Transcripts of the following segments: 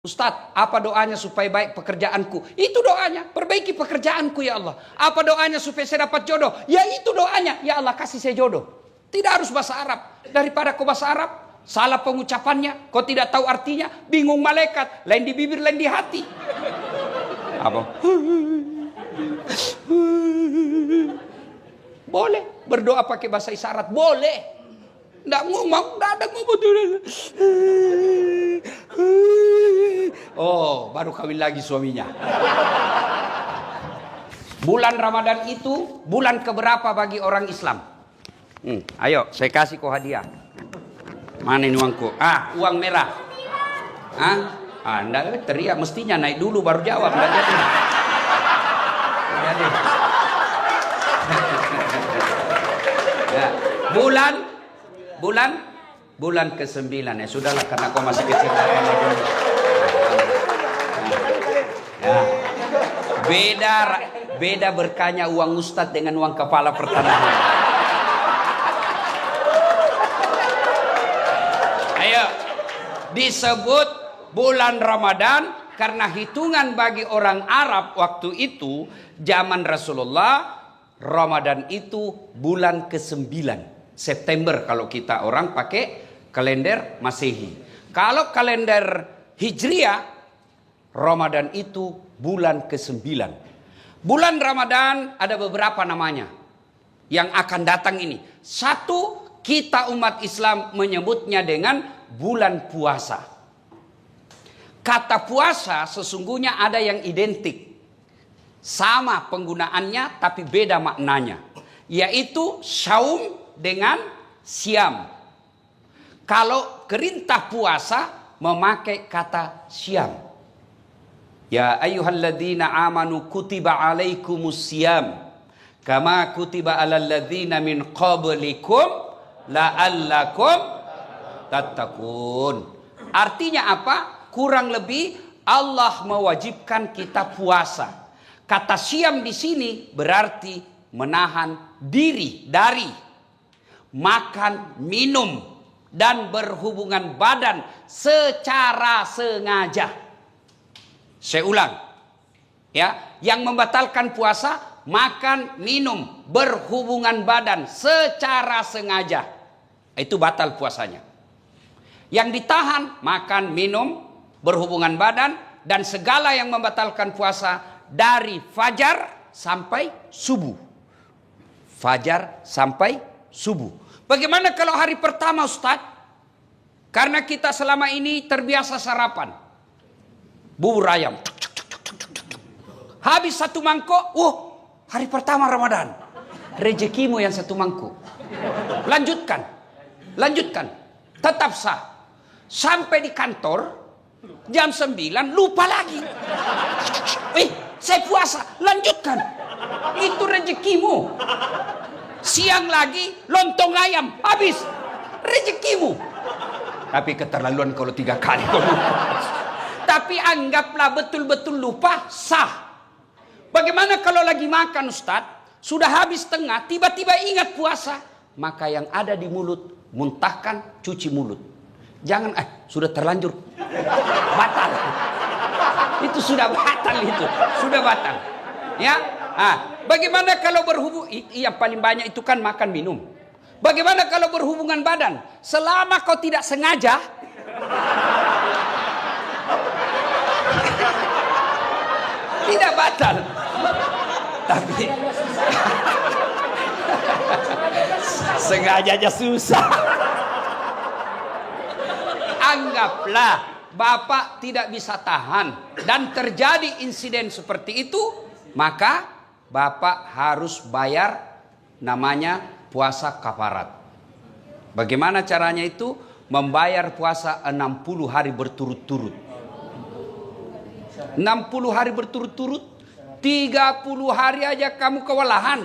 Ustadz, apa doanya supaya baik pekerjaanku? Itu doanya, perbaiki pekerjaanku ya Allah. Apa doanya supaya saya dapat jodoh? Ya itu doanya, ya Allah kasih saya jodoh. Tidak harus bahasa Arab. Daripada kau bahasa Arab, salah pengucapannya, kau tidak tahu artinya, bingung malaikat, lain di bibir, lain di hati. Apa? Boleh berdoa pakai bahasa isyarat, boleh. Nggak ngomong, nggak ada ngomong. Oh, baru kawin lagi suaminya. Bulan Ramadan itu bulan keberapa bagi orang Islam? Ayo, saya kasih kau hadiah. Mana ini uangku? Uang merah. Anda teriak, mestinya naik dulu baru jawab. Nggak jadi. Jadi. Ya. Bulan ke-9 ya sudahlah karena kau masih kecil. Ya. Beda berkahnya uang ustadz dengan uang kepala pertanahan. Ayo, disebut bulan Ramadan karena hitungan bagi orang Arab waktu itu zaman Rasulullah, Ramadan itu bulan ke-9. September kalau kita orang pakai kalender Masehi. Kalau kalender Hijriah, Ramadan itu bulan ke-9. Bulan Ramadan ada beberapa namanya yang akan datang ini. Satu, kita umat Islam menyebutnya dengan bulan puasa. Kata puasa sesungguhnya ada yang identik. Sama penggunaannya tapi beda maknanya. Yaitu saum dengan siam. Kalau perintah puasa memakai kata siam. Ya ayyuhalladzina amanu kutiba alaikumus siam kama kutiba alal ladzina min qablikum la'allakum tattaqun. Artinya apa? Kurang lebih Allah mewajibkan kita puasa. Kata siam di sini berarti menahan diri dari makan, minum, dan berhubungan badan secara sengaja. Saya ulang. Ya, yang membatalkan puasa, makan, minum, berhubungan badan secara sengaja. Itu batal puasanya. Yang ditahan, makan, minum, berhubungan badan, dan segala yang membatalkan puasa dari fajar sampai subuh. Fajar sampai subuh. Bagaimana kalau hari pertama Ustaz? Karena kita selama ini terbiasa sarapan. Bubur ayam. Habis satu mangkok, hari pertama Ramadan. Rezekimu yang satu mangkok. Lanjutkan. Tetap sah. Sampai di kantor, jam 9, lupa lagi. Saya puasa, lanjutkan. Itu rezekimu. Siang lagi lontong ayam habis, rezekimu. Tapi keterlaluan kalau 3 kali kau lupa. Tapi anggaplah betul-betul lupa, sah. Bagaimana kalau lagi makan Ustadz, sudah habis tengah, tiba-tiba ingat puasa, maka yang ada di mulut muntahkan, cuci mulut. Jangan sudah terlanjur batal. Itu sudah batal itu, sudah batal. Ya. Bagaimana kalau berhubung, yang paling banyak itu kan makan minum. Bagaimana kalau berhubungan badan? Selama kau tidak sengaja, tidak batal. Tapi sengaja aja susah. Anggaplah Bapak tidak bisa tahan dan terjadi insiden seperti itu, maka Bapak harus bayar namanya puasa kafarat. Bagaimana caranya itu? Membayar puasa 60 hari berturut-turut. 60 hari berturut-turut, 30 hari aja kamu kewalahan.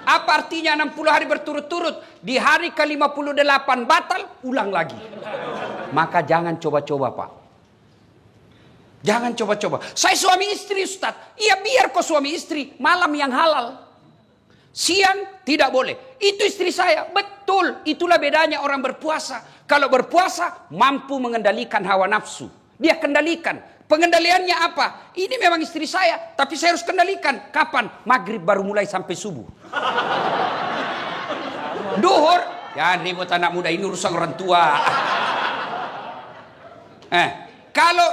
Apa artinya 60 hari berturut-turut? Di hari ke-58 batal, ulang lagi. Maka jangan coba-coba Pak. Jangan coba-coba. Saya suami istri Ustaz. Iya biar kau suami istri. Malam yang halal. Siang tidak boleh. Itu istri saya. Betul. Itulah bedanya orang berpuasa. Kalau berpuasa mampu mengendalikan hawa nafsu. Dia kendalikan. Pengendaliannya apa? Ini memang istri saya, tapi saya harus kendalikan. Kapan? Maghrib baru mulai sampai subuh. Duhur, ya ribut anak muda, ini urusan orang tua. Kalau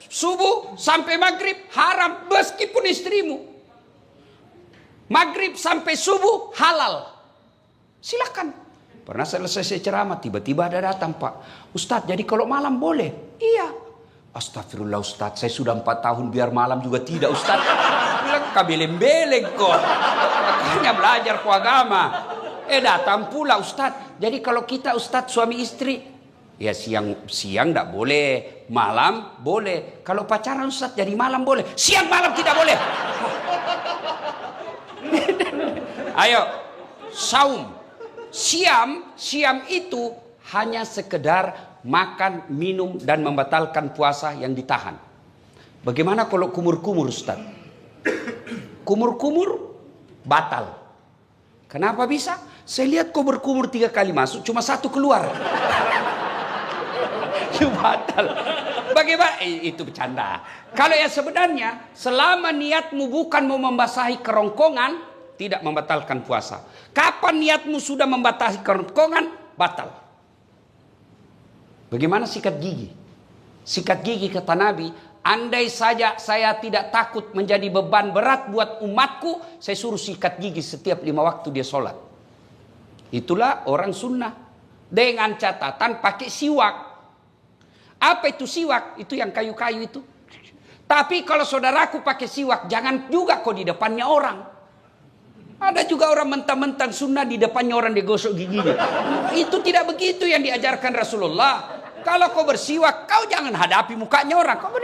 subuh sampai maghrib haram meskipun istrimu. Maghrib sampai subuh halal. Silakan. Pernah selesai saya ceramah, tiba-tiba ada datang, Pak Ustadz, jadi kalau malam boleh? Iya. Astagfirullah Ustadz, saya sudah 4 tahun biar malam juga tidak Ustadz. Bilang kabeleng-beleng kok. Makanya belajar ku agama. Datang pula Ustadz. Jadi kalau kita Ustadz suami istri, ya siang tidak boleh, malam boleh. Kalau pacaran Ustadz jadi malam boleh, siang malam tidak boleh. Ayo, saum. Siam itu hanya sekedar makan, minum, dan membatalkan puasa yang ditahan. Bagaimana kalau kumur-kumur Ustaz? Kumur-kumur batal. Kenapa bisa? Saya lihat kumur-kumur 3 kali masuk, cuma 1 keluar. Itu batal. Bagaimana? Itu bercanda. Kalau yang sebenarnya, selama niatmu bukan mau membasahi kerongkongan, tidak membatalkan puasa. Kapan niatmu sudah membasahi kerongkongan, batal. Bagaimana sikat gigi? Sikat gigi kata Nabi, andai saja saya tidak takut menjadi beban berat buat umatku, saya suruh sikat gigi setiap 5 waktu dia sholat. Itulah orang sunnah. Dengan catatan pakai siwak. Apa itu siwak? Itu yang kayu-kayu itu. Tapi kalau saudaraku pakai siwak, jangan juga kok di depannya orang. Ada juga orang mentang-mentang sunnah di depannya orang digosok giginya. Itu tidak begitu yang diajarkan Rasulullah. Kalau kau bersiwak, kau jangan hadapi mukanya orang. Kau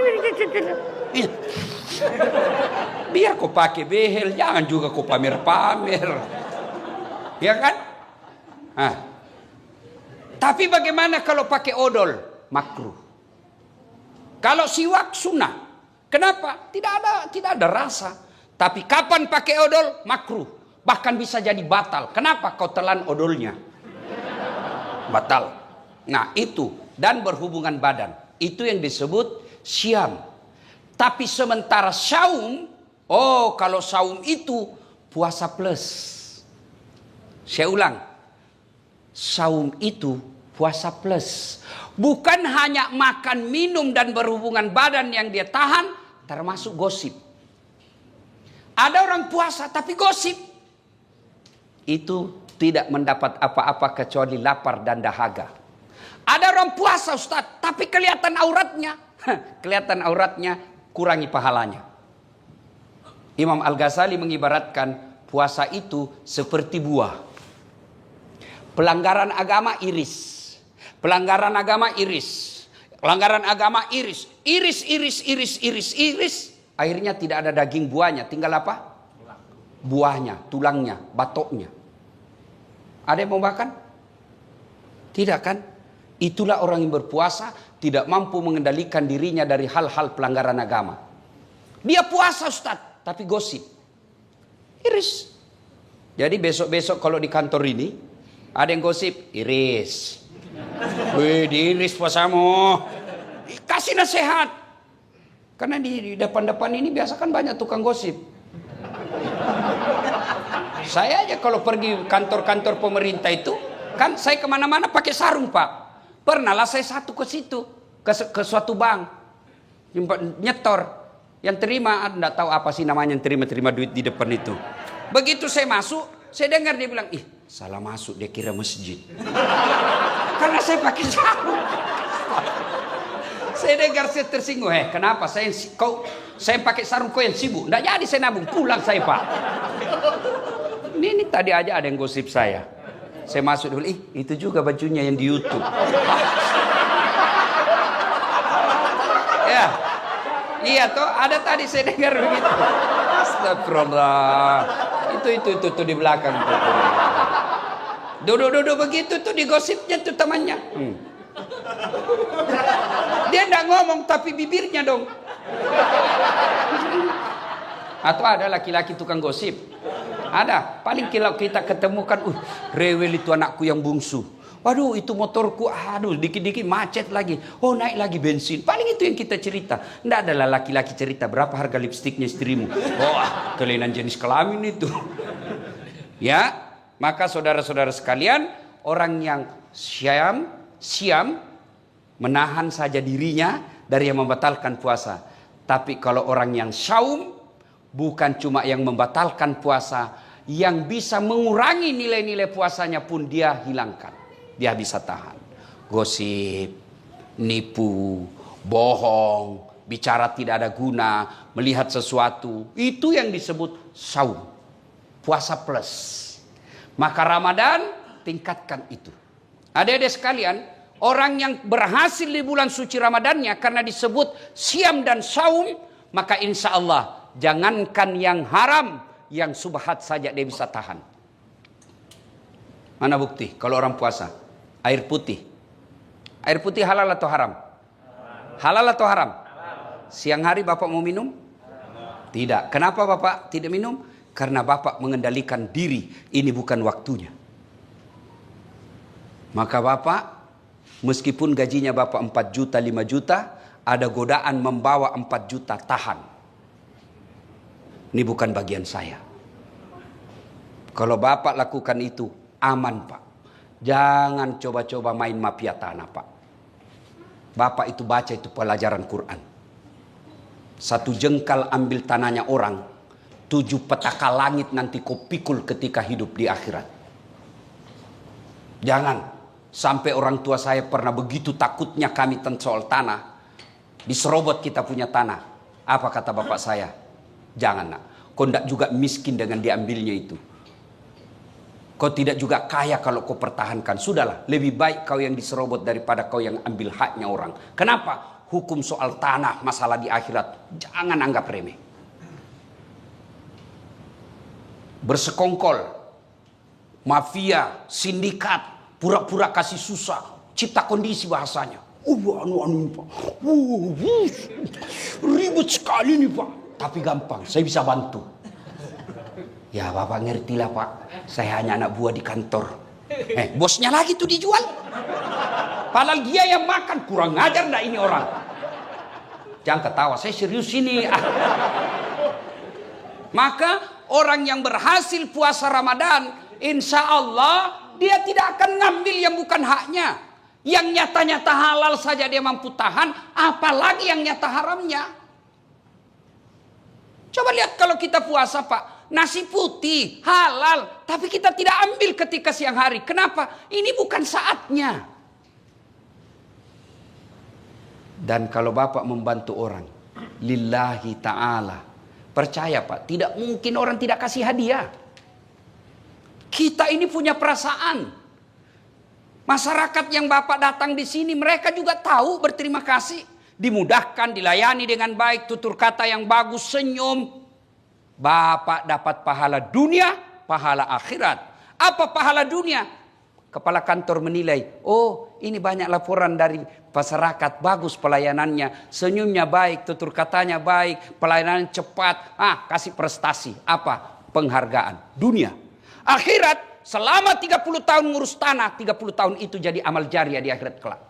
biar kau pakai behel, jangan juga kau pamer-pamer. Ya kan? Tapi bagaimana kalau pakai odol? Makruh. Kalau siwak sunnah. Kenapa? Tidak ada rasa. Tapi kapan pakai odol? Makruh. Bahkan bisa jadi batal. Kenapa? Kau telan odolnya. Batal. Nah itu. Dan berhubungan badan. Itu yang disebut syam. Tapi sementara saum, kalau saum itu puasa plus. Saya ulang. Saum itu puasa plus. Bukan hanya makan, minum, dan berhubungan badan yang dia tahan, termasuk gosip. Ada orang puasa tapi gosip. Itu tidak mendapat apa-apa kecuali lapar dan dahaga. Ada orang puasa Ustaz, tapi kelihatan auratnya. Kelihatan auratnya, kurangi pahalanya. Imam Al-Ghazali mengibaratkan puasa itu seperti buah. Pelanggaran agama iris. Pelanggaran agama iris. Pelanggaran agama iris. Iris. Akhirnya tidak ada daging buahnya. Tinggal apa? Buahnya, tulangnya, batoknya. Ada yang mau makan? Tidak kan? Itulah orang yang berpuasa tidak mampu mengendalikan dirinya dari hal-hal pelanggaran agama. Dia puasa Ustaz, tapi gosip. Iris. Jadi besok-besok kalau di kantor ini ada yang gosip, iris. Wih, diiris puasamu. Kasih nasihat. Karena di depan-depan ini biasa kan banyak tukang gosip. Saya aja kalau pergi kantor-kantor pemerintah itu, kan saya kemana-mana pakai sarung Pak. Pernahlah saya satu ke situ, ke suatu bank, nyetor, yang terima, enggak tahu apa sih namanya yang terima duit di depan itu. Begitu saya masuk, saya dengar dia bilang, salah masuk, dia kira masjid. Karena saya pakai sarung. Saya dengar saya tersinggung, kenapa saya pakai sarung, kau yang sibuk? Enggak jadi saya nabung, pulang saya Pak. Ini tadi aja ada yang gosip saya. Saya masuk dulu, itu juga bajunya yang di YouTube. Ya, iya toh, ada tadi saya dengar begitu. Astagfirullah. Itu di belakang tuh. Duduk begitu tuh digosipnya tuh temannya. Dia enggak ngomong tapi bibirnya dong. Atau ada laki-laki tukang gosip. Ada. Paling kalau kita ketemukan, rewel itu anakku yang bungsu. Waduh, itu motorku, aduh, dikit-dikit macet lagi. Oh, naik lagi bensin. Paling itu yang kita cerita. Nggak adalah laki-laki cerita, berapa harga lipstiknya istrimu? Wah, kelainan jenis kelamin itu. Ya, maka saudara-saudara sekalian, orang yang siam menahan saja dirinya dari yang membatalkan puasa. Tapi kalau orang yang syaum, bukan cuma yang membatalkan puasa, yang bisa mengurangi nilai-nilai puasanya pun dia hilangkan. Dia bisa tahan. Gosip, nipu, bohong, bicara tidak ada guna, melihat sesuatu. Itu yang disebut syaum. Puasa plus. Maka Ramadan tingkatkan itu. Adik-adik sekalian, orang yang berhasil di bulan suci Ramadannya karena disebut siam dan saum, maka insya Allah jangankan yang haram, yang subhat saja dia bisa tahan. Mana bukti? Kalau orang puasa, air putih. Air putih halal atau haram? Halal atau haram? Siang hari Bapak mau minum? Tidak. Kenapa Bapak tidak minum? Karena Bapak mengendalikan diri. Ini bukan waktunya. Maka Bapak, meskipun gajinya Bapak 4 juta, 5 juta, ada godaan membawa 4 juta, tahan. Ini bukan bagian saya. Kalau Bapak lakukan itu, aman Pak. Jangan coba-coba main mafia tanah Pak. Bapak itu baca itu pelajaran Quran. 1 jengkal ambil tanahnya orang, 7 petaka langit nanti kau pikul ketika hidup di akhirat. Jangan sampai orang tua saya pernah begitu takutnya kami tentang soal tanah. Diserobot kita punya tanah. Apa kata bapak saya? Jangan nak. Kau tidak juga miskin dengan diambilnya itu. Kau tidak juga kaya kalau kau pertahankan. Sudahlah, lebih baik kau yang diserobot daripada kau yang ambil haknya orang. Kenapa? Hukum soal tanah, masalah di akhirat, jangan anggap remeh. Bersekongkol, mafia, sindikat, pura-pura kasih susah, cipta kondisi bahasanya. Ribet sekali nih Pak. Tapi gampang, saya bisa bantu. Ya Bapak ngertilah Pak, saya hanya anak buah di kantor. Bosnya lagi tuh dijual. Padahal dia yang makan, kurang ngajar enggak ini orang. Jangan ketawa, saya serius ini. Maka orang yang berhasil puasa Ramadan, insya Allah dia tidak akan ngambil yang bukan haknya. Yang nyata-nyata halal saja dia mampu tahan, apalagi yang nyata haramnya. Coba lihat kalau kita puasa Pak, nasi putih halal, tapi kita tidak ambil ketika siang hari. Kenapa? Ini bukan saatnya. Dan kalau Bapak membantu orang, lillahi ta'ala, percaya Pak, tidak mungkin orang tidak kasih hadiah. Kita ini punya perasaan. Masyarakat yang Bapak datang di sini, mereka juga tahu berterima kasih. Dimudahkan, dilayani dengan baik, tutur kata yang bagus, senyum. Bapak dapat pahala dunia, pahala akhirat. Apa pahala dunia? Kepala kantor menilai, oh ini banyak laporan dari masyarakat, bagus pelayanannya, senyumnya baik, tutur katanya baik, pelayanan cepat, kasih prestasi. Apa? Penghargaan. Dunia. Akhirat, selama 30 tahun ngurus tanah, 30 tahun itu jadi amal jariah di akhirat kelak.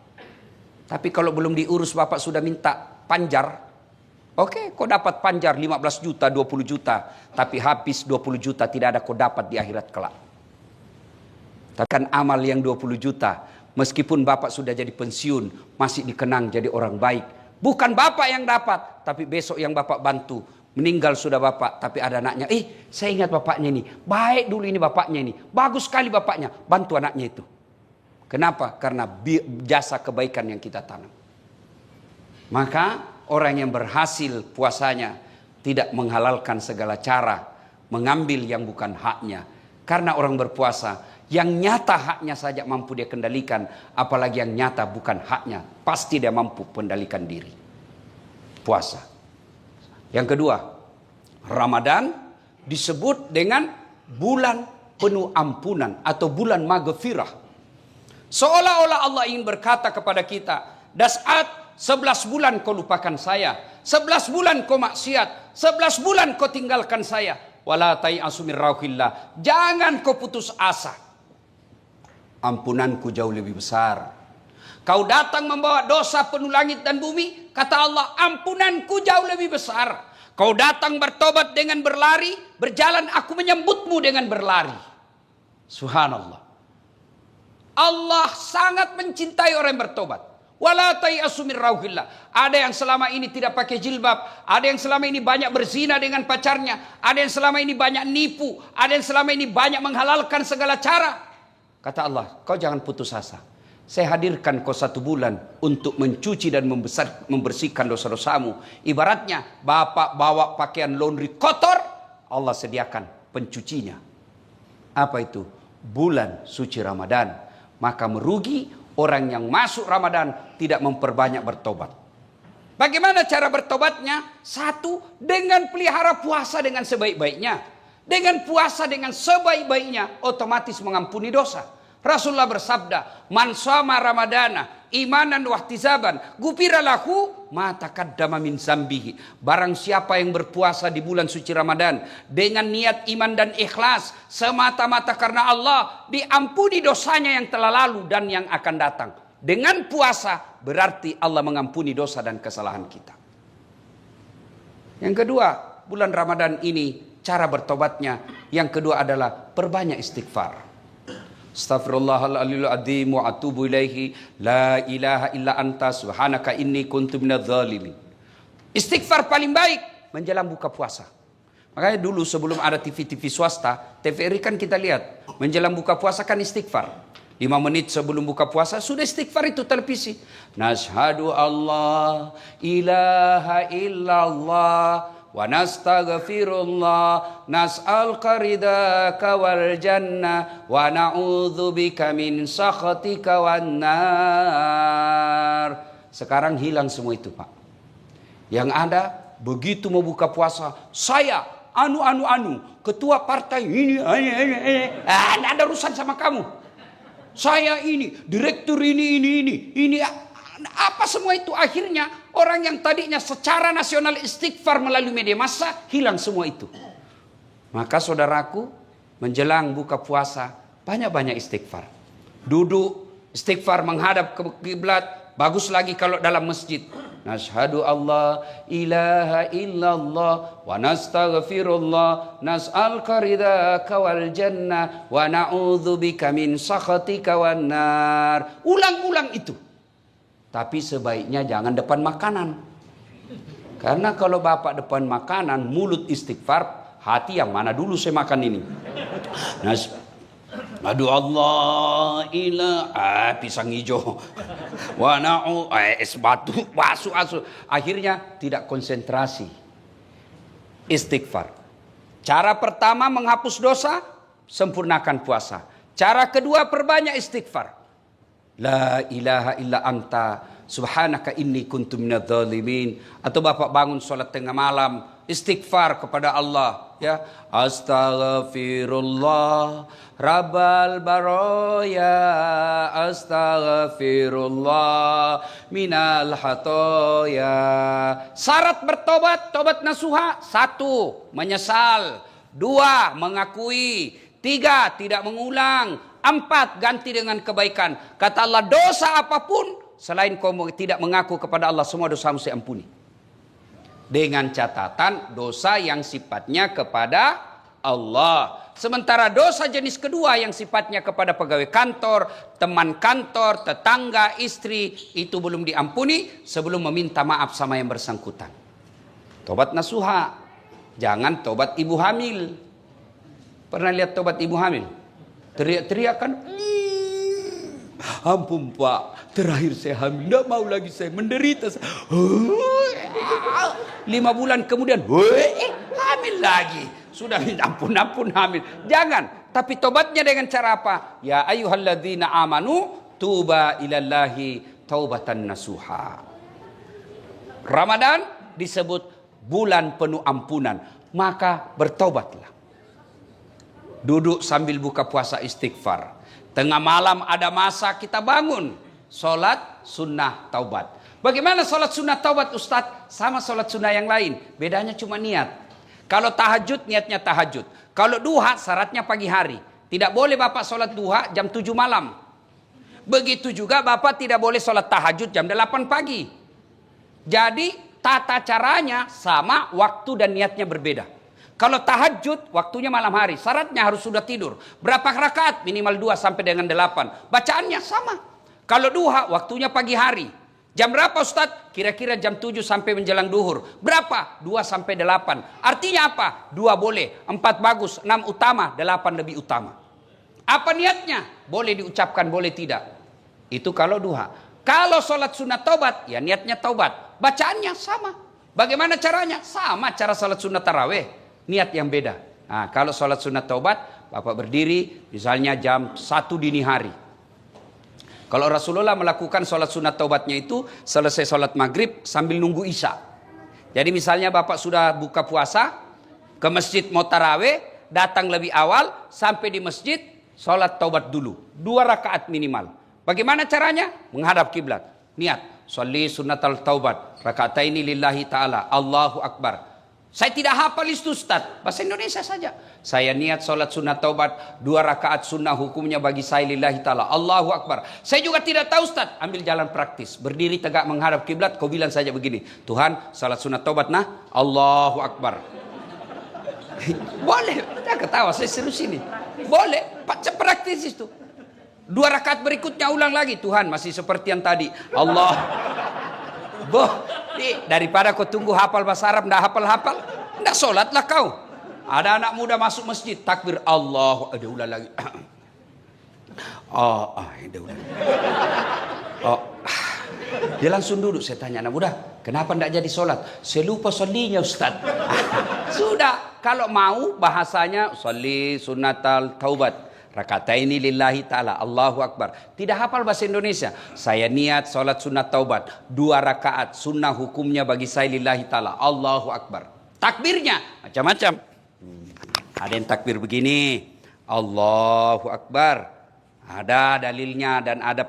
Tapi kalau belum diurus Bapak sudah minta panjar. Oke, kau dapat panjar 15 juta, 20 juta. Tapi habis 20 juta tidak ada kau dapat di akhirat kelak. Tapi kan amal yang 20 juta. Meskipun Bapak sudah jadi pensiun, masih dikenang jadi orang baik. Bukan Bapak yang dapat, tapi besok yang Bapak bantu. Meninggal sudah Bapak, tapi ada anaknya. Saya ingat bapaknya ini. Baik dulu ini bapaknya ini. Bagus sekali bapaknya. Bantu anaknya itu. Kenapa? Karena jasa kebaikan yang kita tanam. Maka orang yang berhasil puasanya tidak menghalalkan segala cara. Mengambil yang bukan haknya. Karena orang berpuasa, yang nyata haknya saja mampu dia kendalikan. Apalagi yang nyata bukan haknya. Pasti dia mampu kendalikan diri. Puasa. Yang kedua, Ramadan disebut dengan bulan penuh ampunan atau bulan maghfirah. Seolah-olah Allah ingin berkata kepada kita, Das'at 11 bulan kau lupakan saya, 11 bulan kau maksiat, 11 bulan kau tinggalkan saya. Wala tai'asu min rauhillah. Jangan kau putus asa. ampunanku jauh lebih besar. Kau datang membawa dosa penuh langit dan bumi, kata Allah, ampunanku jauh lebih besar. Kau datang bertobat dengan berlari, berjalan aku menyambutmu dengan berlari. Subhanallah. Allah sangat mencintai orang yang bertobat. Wala tayasu min rauhillah. Ada yang selama ini tidak pakai jilbab, ada yang selama ini banyak berzina dengan pacarnya, ada yang selama ini banyak nipu, ada yang selama ini banyak menghalalkan segala cara. Kata Allah, kau jangan putus asa. Saya hadirkan kau 1 bulan untuk mencuci dan membersihkan dosa-dosamu. Ibaratnya bapak bawa pakaian laundry kotor, Allah sediakan pencucinya. Apa itu? Bulan suci Ramadan. Maka merugi orang yang masuk Ramadan tidak memperbanyak bertobat. Bagaimana cara bertobatnya? 1, dengan pelihara puasa dengan sebaik-baiknya. Dengan puasa dengan sebaik-baiknya, otomatis mengampuni dosa. Rasulullah bersabda, man shoma ramadana imanan wahtisaban gufira lahu ma taqaddama min zambihi. Barang siapa yang berpuasa di bulan suci Ramadan dengan niat iman dan ikhlas semata-mata karena Allah, diampuni dosanya yang telah lalu dan yang akan datang. Dengan puasa berarti Allah mengampuni dosa dan kesalahan kita. Yang kedua, bulan Ramadan ini cara bertobatnya yang kedua adalah perbanyak istighfar. Astaghfirullahaladzim azim wa atubu ilaihi la ilaha illa anta subhanaka inni kuntu minadz zalimin. Istighfar paling baik menjelang buka puasa. Makanya dulu sebelum ada TV-TV swasta, TVRI kan kita lihat menjelang buka puasa kan istighfar. 5 menit sebelum buka puasa sudah istighfar itu televisi. Nashhadu Allah ilaha illallah wa nastaghfirullah nas'aluka ridaka wal jannah wa na'udzubika min sakhatika wan nar. Sekarang hilang semua itu, Pak. Yang ada begitu mau buka puasa, saya ketua partai ini enggak ada urusan sama kamu. Saya ini direktur ini apa semua itu. Akhirnya orang yang tadinya secara nasional istighfar melalui media massa, hilang semua itu. Maka saudaraku, menjelang buka puasa banyak-banyak istighfar. Duduk istighfar menghadap ke kiblat. Bagus lagi kalau dalam masjid. Nashhadu Allah ilaha illallah wa nastaghfirullah nas'aluka ridaka wal jannah wa na'udzubika min sakhatika wan nar. Ulang-ulang itu. Tapi sebaiknya jangan depan makanan. Karena kalau bapak depan makanan, mulut istighfar, hati yang mana dulu saya makan ini. Aduh Allah pisang hijau. Wana'u es batu, asu. Akhirnya tidak konsentrasi. Istighfar. Cara pertama menghapus dosa, sempurnakan puasa. Cara kedua perbanyak istighfar. La ilaha illa anta subhanaka inni kuntu minadz zalimin. Atau bapak bangun sholat tengah malam, istighfar kepada Allah, ya. Astaghfirullah rabbal baraya, astaghfirullah minal hatoya. Syarat bertobat, tobat nasuha: 1, menyesal; 2, mengakui; 3, tidak mengulang; 4, ganti dengan kebaikan. Kata Allah, dosa apapun selain kau tidak mengaku kepada Allah, semua dosamu saya ampuni. Dengan catatan dosa yang sifatnya kepada Allah. Sementara dosa jenis kedua yang sifatnya kepada pegawai kantor, teman kantor, tetangga, istri, itu belum diampuni sebelum meminta maaf sama yang bersangkutan. Tobat nasuha. Jangan tobat ibu hamil. Pernah lihat tobat ibu hamil? Teriak-teriak kan, ampun Pak, terakhir saya hamil, tidak mau lagi saya menderita. 5 bulan kemudian, hamil lagi. Sudah minta ampun hamil. Jangan, tapi tobatnya dengan cara apa? Ya ayyuhalladzina amanu tuba ilallahi taubatan nasuha. Ramadan disebut bulan penuh ampunan, maka bertobatlah. Duduk sambil buka puasa istighfar. Tengah malam ada masa kita bangun, sholat sunnah taubat. Bagaimana sholat sunnah taubat Ustadz? Sama sholat sunnah yang lain, bedanya cuma niat. Kalau tahajud niatnya tahajud. Kalau duha syaratnya pagi hari. Tidak boleh bapak sholat duha jam 7 malam. Begitu juga Bapak tidak boleh sholat tahajud jam 8 pagi. Jadi tata caranya sama, waktu dan niatnya berbeda. Kalau tahajud waktunya malam hari, syaratnya harus sudah tidur. Berapa rakaat? Minimal 2 sampai dengan 8. Bacaannya sama. Kalau duha waktunya pagi hari. Jam berapa Ustadz? Kira-kira jam 7 sampai menjelang duhur. Berapa? 2 sampai 8. Artinya apa? 2 boleh, 4 bagus, 6 utama, 8 lebih utama. Apa niatnya? Boleh diucapkan, boleh tidak. Itu kalau duha. Kalau sholat sunat taubat, ya niatnya taubat. Bacaannya sama. Bagaimana caranya? Sama cara sholat sunat taraweh. Niat yang beda. Nah, kalau sholat sunat taubat, Bapak berdiri misalnya jam 1 dini hari. Kalau Rasulullah melakukan sholat sunat taubatnya itu selesai sholat maghrib sambil nunggu isya. Jadi misalnya Bapak sudah buka puasa, ke masjid mau taraweh, datang lebih awal, sampai di masjid, sholat taubat dulu. 2 rakaat minimal. Bagaimana caranya? Menghadap kiblat. Niat. Sholli sunnatal taubat. Rakataini lillahi ta'ala. Allahu Akbar. Saya tidak hafal itu Ustaz. Bahasa Indonesia saja. Saya niat sholat sunat taubat. 2 rakaat sunnah hukumnya bagi saya lillahi ta'ala. Allahu Akbar. Saya juga tidak tahu Ustaz. Ambil jalan praktis. Berdiri tegak menghadap kiblat. Kau bilang saja begini. Tuhan, sholat sunat taubat nah. Allahu Akbar. Boleh. Tidak ketawa. Saya serius ini. Boleh. Praktis itu. 2 rakaat berikutnya ulang lagi. Tuhan masih seperti yang tadi. Allah. Daripada kau tunggu hafal bahasa Arab, ndak hafal-hafal, ndak sholatlah kau. Ada anak muda masuk masjid, takbir Allah, ada ulang lagi. Ada ulang. Dia langsung duduk. Saya tanya anak muda, kenapa ndak jadi sholat? Saya lupa sholinya Ustaz. Sudah, kalau mau bahasanya sholli sunnatal taubat. Rakataini lillahi ta'ala. Allahu Akbar. Tidak hafal bahasa Indonesia. Saya niat sholat sunat taubat. 2 rakaat. Sunnah hukumnya bagi saya lillahi ta'ala. Allahu Akbar. Takbirnya macam-macam. Ada yang takbir begini. Allahu Akbar. Ada dalilnya dan ada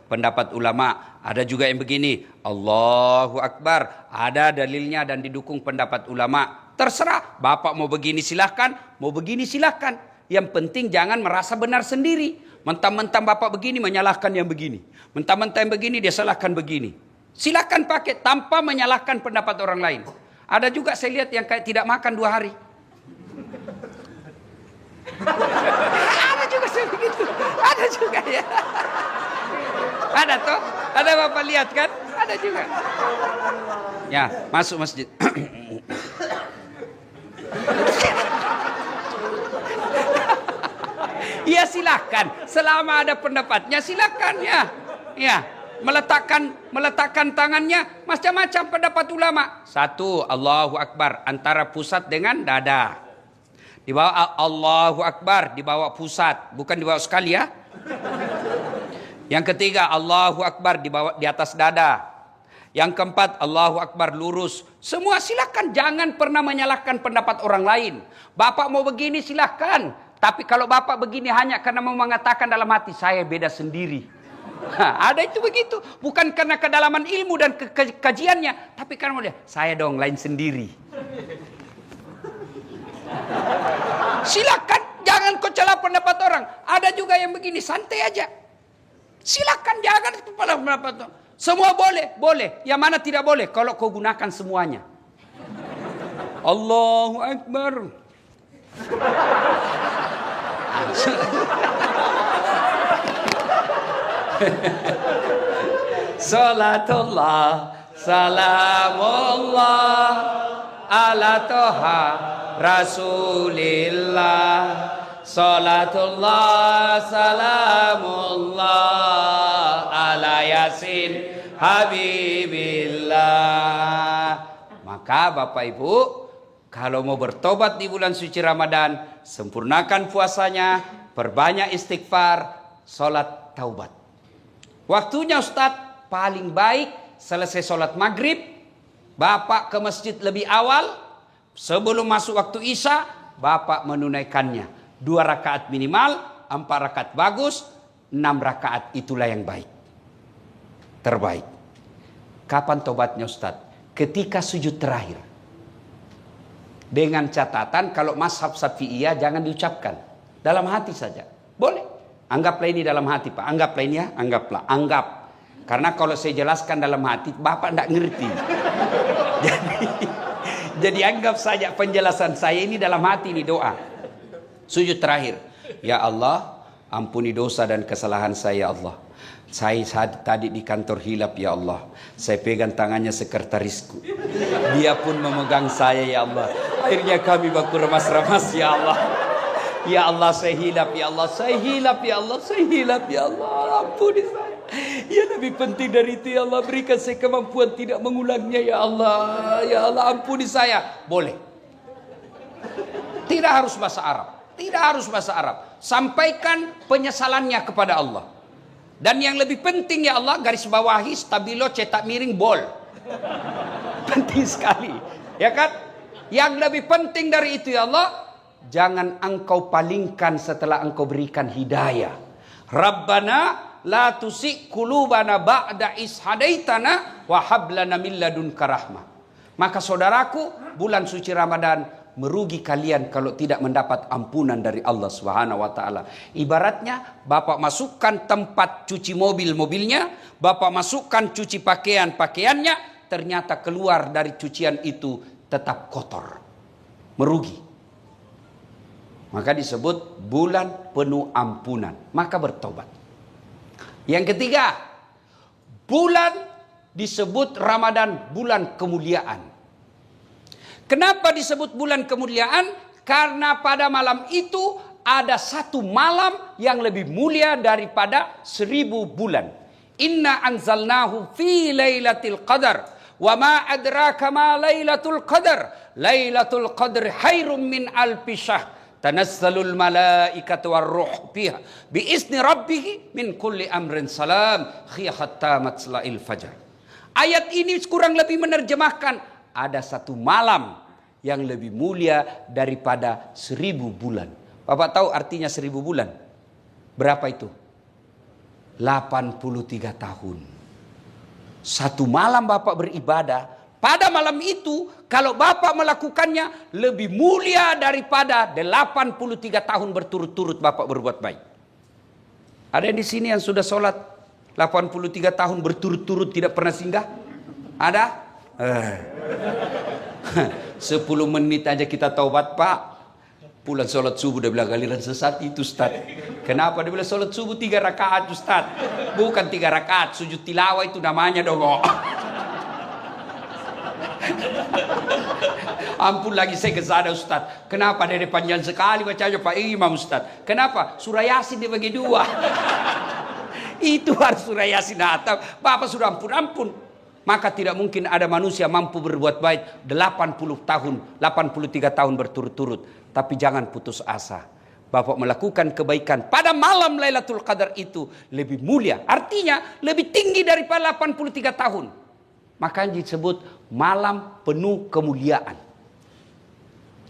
pendapat ulama. Ada juga yang begini. Allahu Akbar. Ada dalilnya dan didukung pendapat ulama. Terserah. Bapak mau begini silahkan. Mau begini silahkan. Yang penting jangan merasa benar sendiri. Mentang-mentang Bapak begini menyalahkan yang begini. Mentang-mentang yang begini dia salahkan begini. Silakan pakai tanpa menyalahkan pendapat orang lain. Ada juga saya lihat yang kayak tidak makan 2 hari. Ada juga saya begitu. Ada juga ya. Ada toh? Ada Bapak lihat kan? Ada juga. Ya, masuk masjid. Ya silakan, selama ada pendapatnya silakan ya. Ya, meletakkan tangannya macam-macam pendapat ulama. 1, Allahu Akbar antara pusat dengan dada. Di bawah Allahu Akbar di bawah pusat, bukan di bawah sekali ya. Yang ketiga Allahu Akbar di atas dada. Yang keempat Allahu Akbar lurus. Semua silakan, jangan pernah menyalahkan pendapat orang lain. Bapak mau begini silakan. Tapi kalau Bapak begini hanya karena mau mengatakan dalam hati, saya beda sendiri. Ada itu begitu. Bukan karena kedalaman ilmu dan kajiannya. Tapi karena dia, saya dong lain sendiri. Silakan, jangan kau celah pendapat orang. Ada juga yang begini, santai aja. Silakan, jangan kepala pendapat orang. Semua boleh, boleh. Yang mana tidak boleh? Kalau kau gunakan semuanya. Allahu Akbar. Salatullah salamullah ala toha rasulillah. Salatullah salamullah ala yasin habibillah. Maka Bapak Ibu, kalau mau bertobat di bulan suci Ramadan, sempurnakan puasanya, perbanyak istighfar, sholat taubat. Waktunya Ustadz, paling baik selesai sholat maghrib, Bapak ke masjid lebih awal, sebelum masuk waktu isya, Bapak menunaikannya. 2 rakaat minimal, 4 rakaat bagus, 6 rakaat itulah yang baik. Terbaik. Kapan tobatnya Ustadz? Ketika sujud terakhir. Dengan catatan kalau mazhab Syafi'iyah jangan diucapkan. Dalam hati saja. Boleh. Anggaplah ini dalam hati Pak. Anggaplah ini ya. Anggap. Karena kalau saya jelaskan dalam hati, Bapak tidak ngerti. Jadi anggap saja penjelasan saya ini dalam hati, ini doa. Sujud terakhir. Ya Allah, ampuni dosa dan kesalahan saya, Allah. Saya tadi di kantor hilap, ya Allah. Saya pegang tangannya sekretarisku. Dia pun memegang saya, ya Allah. Akhirnya kami baku remas-remas, ya Allah. Ya Allah, saya hilap, ya Allah. Saya hilap, ya Allah. Saya hilap, ya Allah. Ampuni saya. Ya lebih penting dari itu, ya Allah. Berikan saya kemampuan tidak mengulangnya, ya Allah. Ya Allah, ampuni saya. Boleh. Tidak harus bahasa Arab. Tidak harus bahasa Arab. Sampaikan penyesalannya kepada Allah. Dan yang lebih penting, ya Allah, garis bawahi, stabilo, cetak miring, bol. Penting sekali. Ya kan? Yang lebih penting dari itu, ya Allah, jangan engkau palingkan setelah engkau berikan hidayah. Rabbana la tusik qulubana ba'da is hadaitana wa hab lana min ladunka rahmah. Maka saudaraku, bulan suci Ramadan merugi kalian kalau tidak mendapat ampunan dari Allah Subhanahu wa taala. Ibaratnya Bapak masukkan tempat cuci mobilnya, Bapak masukkan cuci pakaiannya, ternyata keluar dari cucian itu tetap kotor. Merugi. Maka disebut bulan penuh ampunan. Maka bertobat. Yang ketiga, bulan disebut Ramadan bulan kemuliaan. Kenapa disebut bulan kemuliaan? Karena pada malam itu ada satu malam yang lebih mulia daripada 1000 bulan. Inna anzalnahu fi lailatul qadar. Wa ma adraka ma lailatul qadar. Lailatul qadr khairum min alfi syahr. Tanazzalul malaikatu warruh fiha biizni rabbih min kulli amrin salam hatta matla'il fajar. Ayat ini kurang lebih menerjemahkan ada satu malam yang lebih mulia daripada 1000 bulan. Bapak tahu artinya 1000 bulan? Berapa itu? 83 tahun. Satu malam Bapak beribadah. Pada malam itu, kalau Bapak melakukannya, lebih mulia daripada 83 tahun berturut-turut Bapak berbuat baik. Ada di sini yang sudah sholat 83 tahun berturut-turut tidak pernah singgah? Ada? 10 menit aja kita taubat Pak. Pulang sholat subuh dia bilang galiran sesat itu Ustaz. Kenapa dia bilang sholat subuh 3 rakaat Ustaz? Bukan 3 rakaat, sujud tilawah itu namanya dong. Ampun lagi saya ke sana Ustaz. Kenapa dia panjang sekali bacanya Pak Imam Ustaz? Kenapa? Surah Yasin dibagi 2. Itu harus surah Yasin atau Bapak sudah ampun. Maka tidak mungkin ada manusia mampu berbuat baik 80 tahun, 83 tahun berturut-turut. Tapi jangan putus asa. Bapak melakukan kebaikan pada malam Lailatul Qadar itu lebih mulia. Artinya lebih tinggi daripada 83 tahun. Maka disebut malam penuh kemuliaan.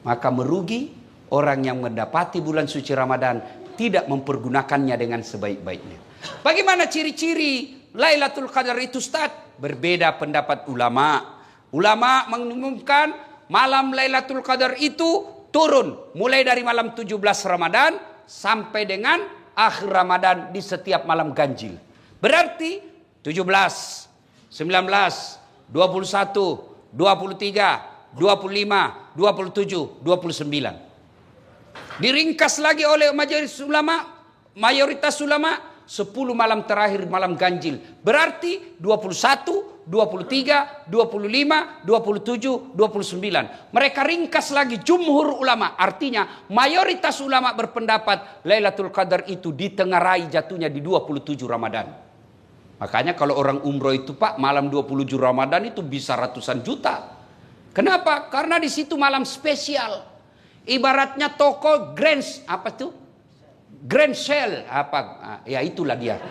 Maka merugi orang yang mendapati bulan suci Ramadan tidak mempergunakannya dengan sebaik-baiknya. Bagaimana ciri-ciri Lailatul Qadar itu Ustaz? Berbeda pendapat ulama. Ulama mengumumkan malam Lailatul Qadar itu turun mulai dari malam 17 Ramadan sampai dengan akhir Ramadan di setiap malam ganjil. Berarti 17, 19, 21, 23, 25, 27, 29. Diringkas lagi oleh mayoritas ulama 10 malam terakhir malam ganjil. Berarti 21, 23, 25, 27, 29. Mereka ringkas lagi jumhur ulama. Artinya mayoritas ulama berpendapat Lailatul Qadar itu ditengarai jatuhnya di 27 Ramadan. Makanya kalau orang umroh itu Pak malam 27 Ramadan itu bisa ratusan juta. Kenapa? Karena di situ malam spesial. Ibaratnya toko Grand Sale ya itulah dia.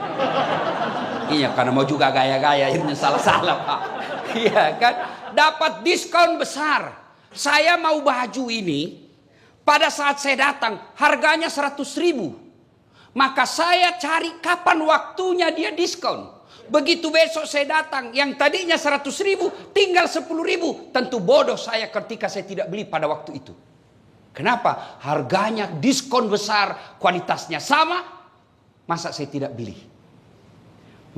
Iya karena mau juga gaya-gaya ini salah-salah Pak. Iya kan? Dapat diskon besar. Saya mau baju ini pada saat saya datang harganya 100.000. Maka saya cari kapan waktunya dia diskon. Begitu besok saya datang, yang tadinya 100.000 tinggal 10.000. Tentu bodoh saya ketika saya tidak beli pada waktu itu. Kenapa? Harganya diskon besar, kualitasnya sama. Masa saya tidak beli?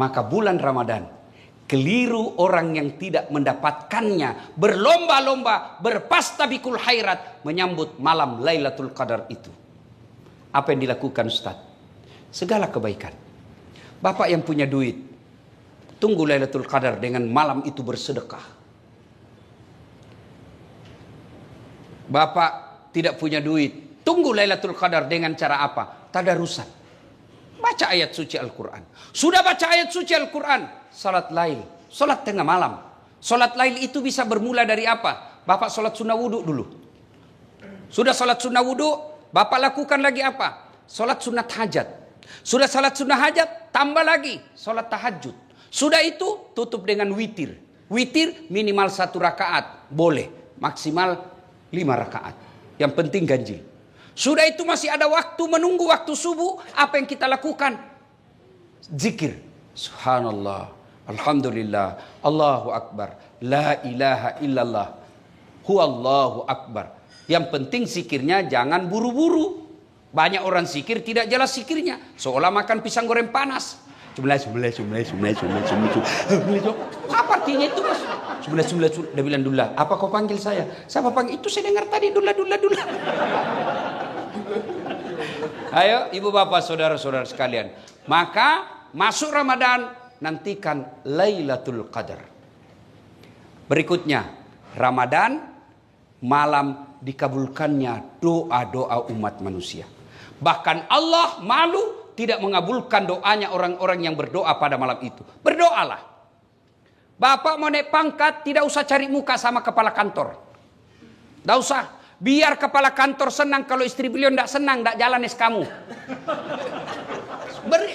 Maka bulan Ramadan, keliru orang yang tidak mendapatkannya, berlomba-lomba, berpastabikul khairat menyambut malam Lailatul Qadar itu. Apa yang dilakukan Ustaz? Segala kebaikan. Bapak yang punya duit, tunggu Lailatul Qadar dengan malam itu bersedekah. Bapak tidak punya duit, tunggu Lailatul Qadar dengan cara apa? Tadarusan. Baca ayat suci Al-Quran. Sudah baca ayat suci Al-Quran, salat lail, salat tengah malam. Salat lail itu bisa bermula dari apa? Bapak salat sunnah wudu dulu. Sudah salat sunnah wudu, Bapak lakukan lagi apa? Salat sunat hajat. Sudah salat sunnah hajat, tambah lagi salat tahajud. Sudah itu tutup dengan witir. Witir minimal 1 rakaat, boleh. Maksimal 5 rakaat. Yang penting ganjil. Sudah itu masih ada waktu menunggu waktu subuh. Apa yang kita lakukan? Zikir. Subhanallah. Alhamdulillah. Allahu Akbar. La ilaha illallah. Huwallahu Akbar. Yang penting zikirnya jangan buru-buru. Banyak orang zikir tidak jelas zikirnya. Seolah makan pisang goreng panas. Apa artinya itu mas? Dia bilang Dullah. Apa kau panggil saya? Siapa panggil? Itu saya dengar tadi Dullah. Ayo ibu bapak saudara-saudara sekalian. Maka masuk Ramadan, nantikan Lailatul Qadar. Berikutnya Ramadan, malam dikabulkannya doa-doa umat manusia. Bahkan Allah malu tidak mengabulkan doanya orang-orang yang berdoa pada malam itu. Berdoalah. Bapak mau naik pangkat, tidak usah cari muka sama kepala kantor. Tidak usah. Biar kepala kantor senang, kalau istri beliau tidak senang, tidak jalan kamu.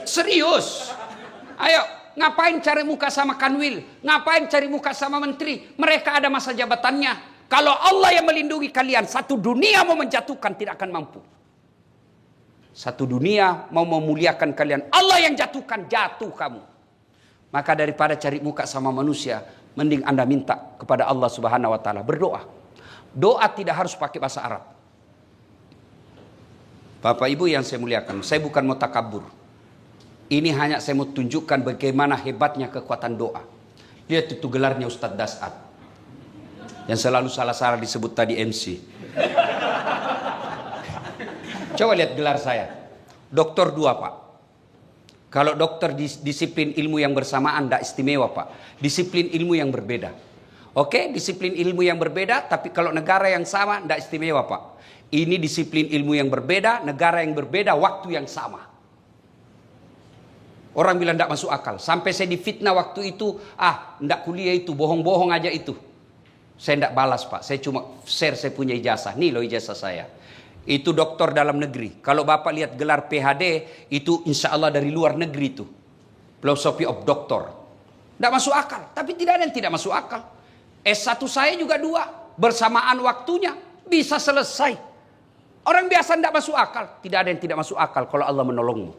Serius. Ayo, ngapain cari muka sama kanwil? Ngapain cari muka sama menteri? Mereka ada masa jabatannya. Kalau Allah yang melindungi kalian, satu dunia mau menjatuhkan tidak akan mampu. Satu dunia mau memuliakan kalian, Allah yang jatuhkan, jatuh kamu. Maka daripada cari muka sama manusia, mending Anda minta kepada Allah Subhanahu wa taala, berdoa. Doa tidak harus pakai bahasa Arab. Bapak Ibu yang saya muliakan, saya bukan mau takabur. Ini hanya saya mau tunjukkan bagaimana hebatnya kekuatan doa. Lihat itu gelarnya Ustadz Dasat. Yang selalu salah-salah disebut tadi MC. Coba lihat gelar saya. Doktor 2 Pak. Kalau dokter disiplin ilmu yang bersamaan tidak istimewa Pak. Disiplin ilmu yang berbeda. Oke, disiplin ilmu yang berbeda. Tapi kalau negara yang sama tidak istimewa Pak. Ini disiplin ilmu yang berbeda. Negara yang berbeda, waktu yang sama. Orang bilang tidak masuk akal. Sampai saya difitnah waktu itu. Tidak kuliah itu, bohong-bohong aja itu. Saya tidak balas Pak. Saya cuma share saya punya ijazah. Nih loh ijazah saya. Itu doktor dalam negeri. Kalau Bapak lihat gelar PhD, itu insya Allah dari luar negeri itu. Philosophy of Doctor. Tidak masuk akal. Tapi tidak ada yang tidak masuk akal. S1 saya juga 2. Bersamaan waktunya. Bisa selesai. Orang biasa tidak masuk akal. Tidak ada yang tidak masuk akal kalau Allah menolongmu.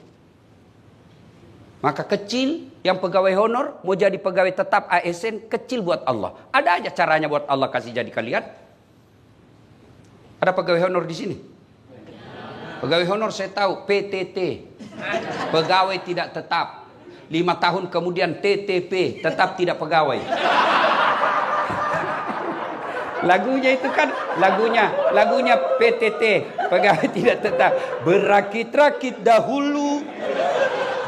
Maka kecil yang pegawai honor, mau jadi pegawai tetap ASN, kecil buat Allah. Ada aja caranya buat Allah kasih jadi kalian. Ada pegawai honor di sini? Pegawai honor saya tahu, PTT. Pegawai tidak tetap. 5 tahun kemudian TTP, tetap tidak pegawai. Lagunya itu kan, lagunya PTT, pegawai tidak tetap. Berakit-rakit dahulu,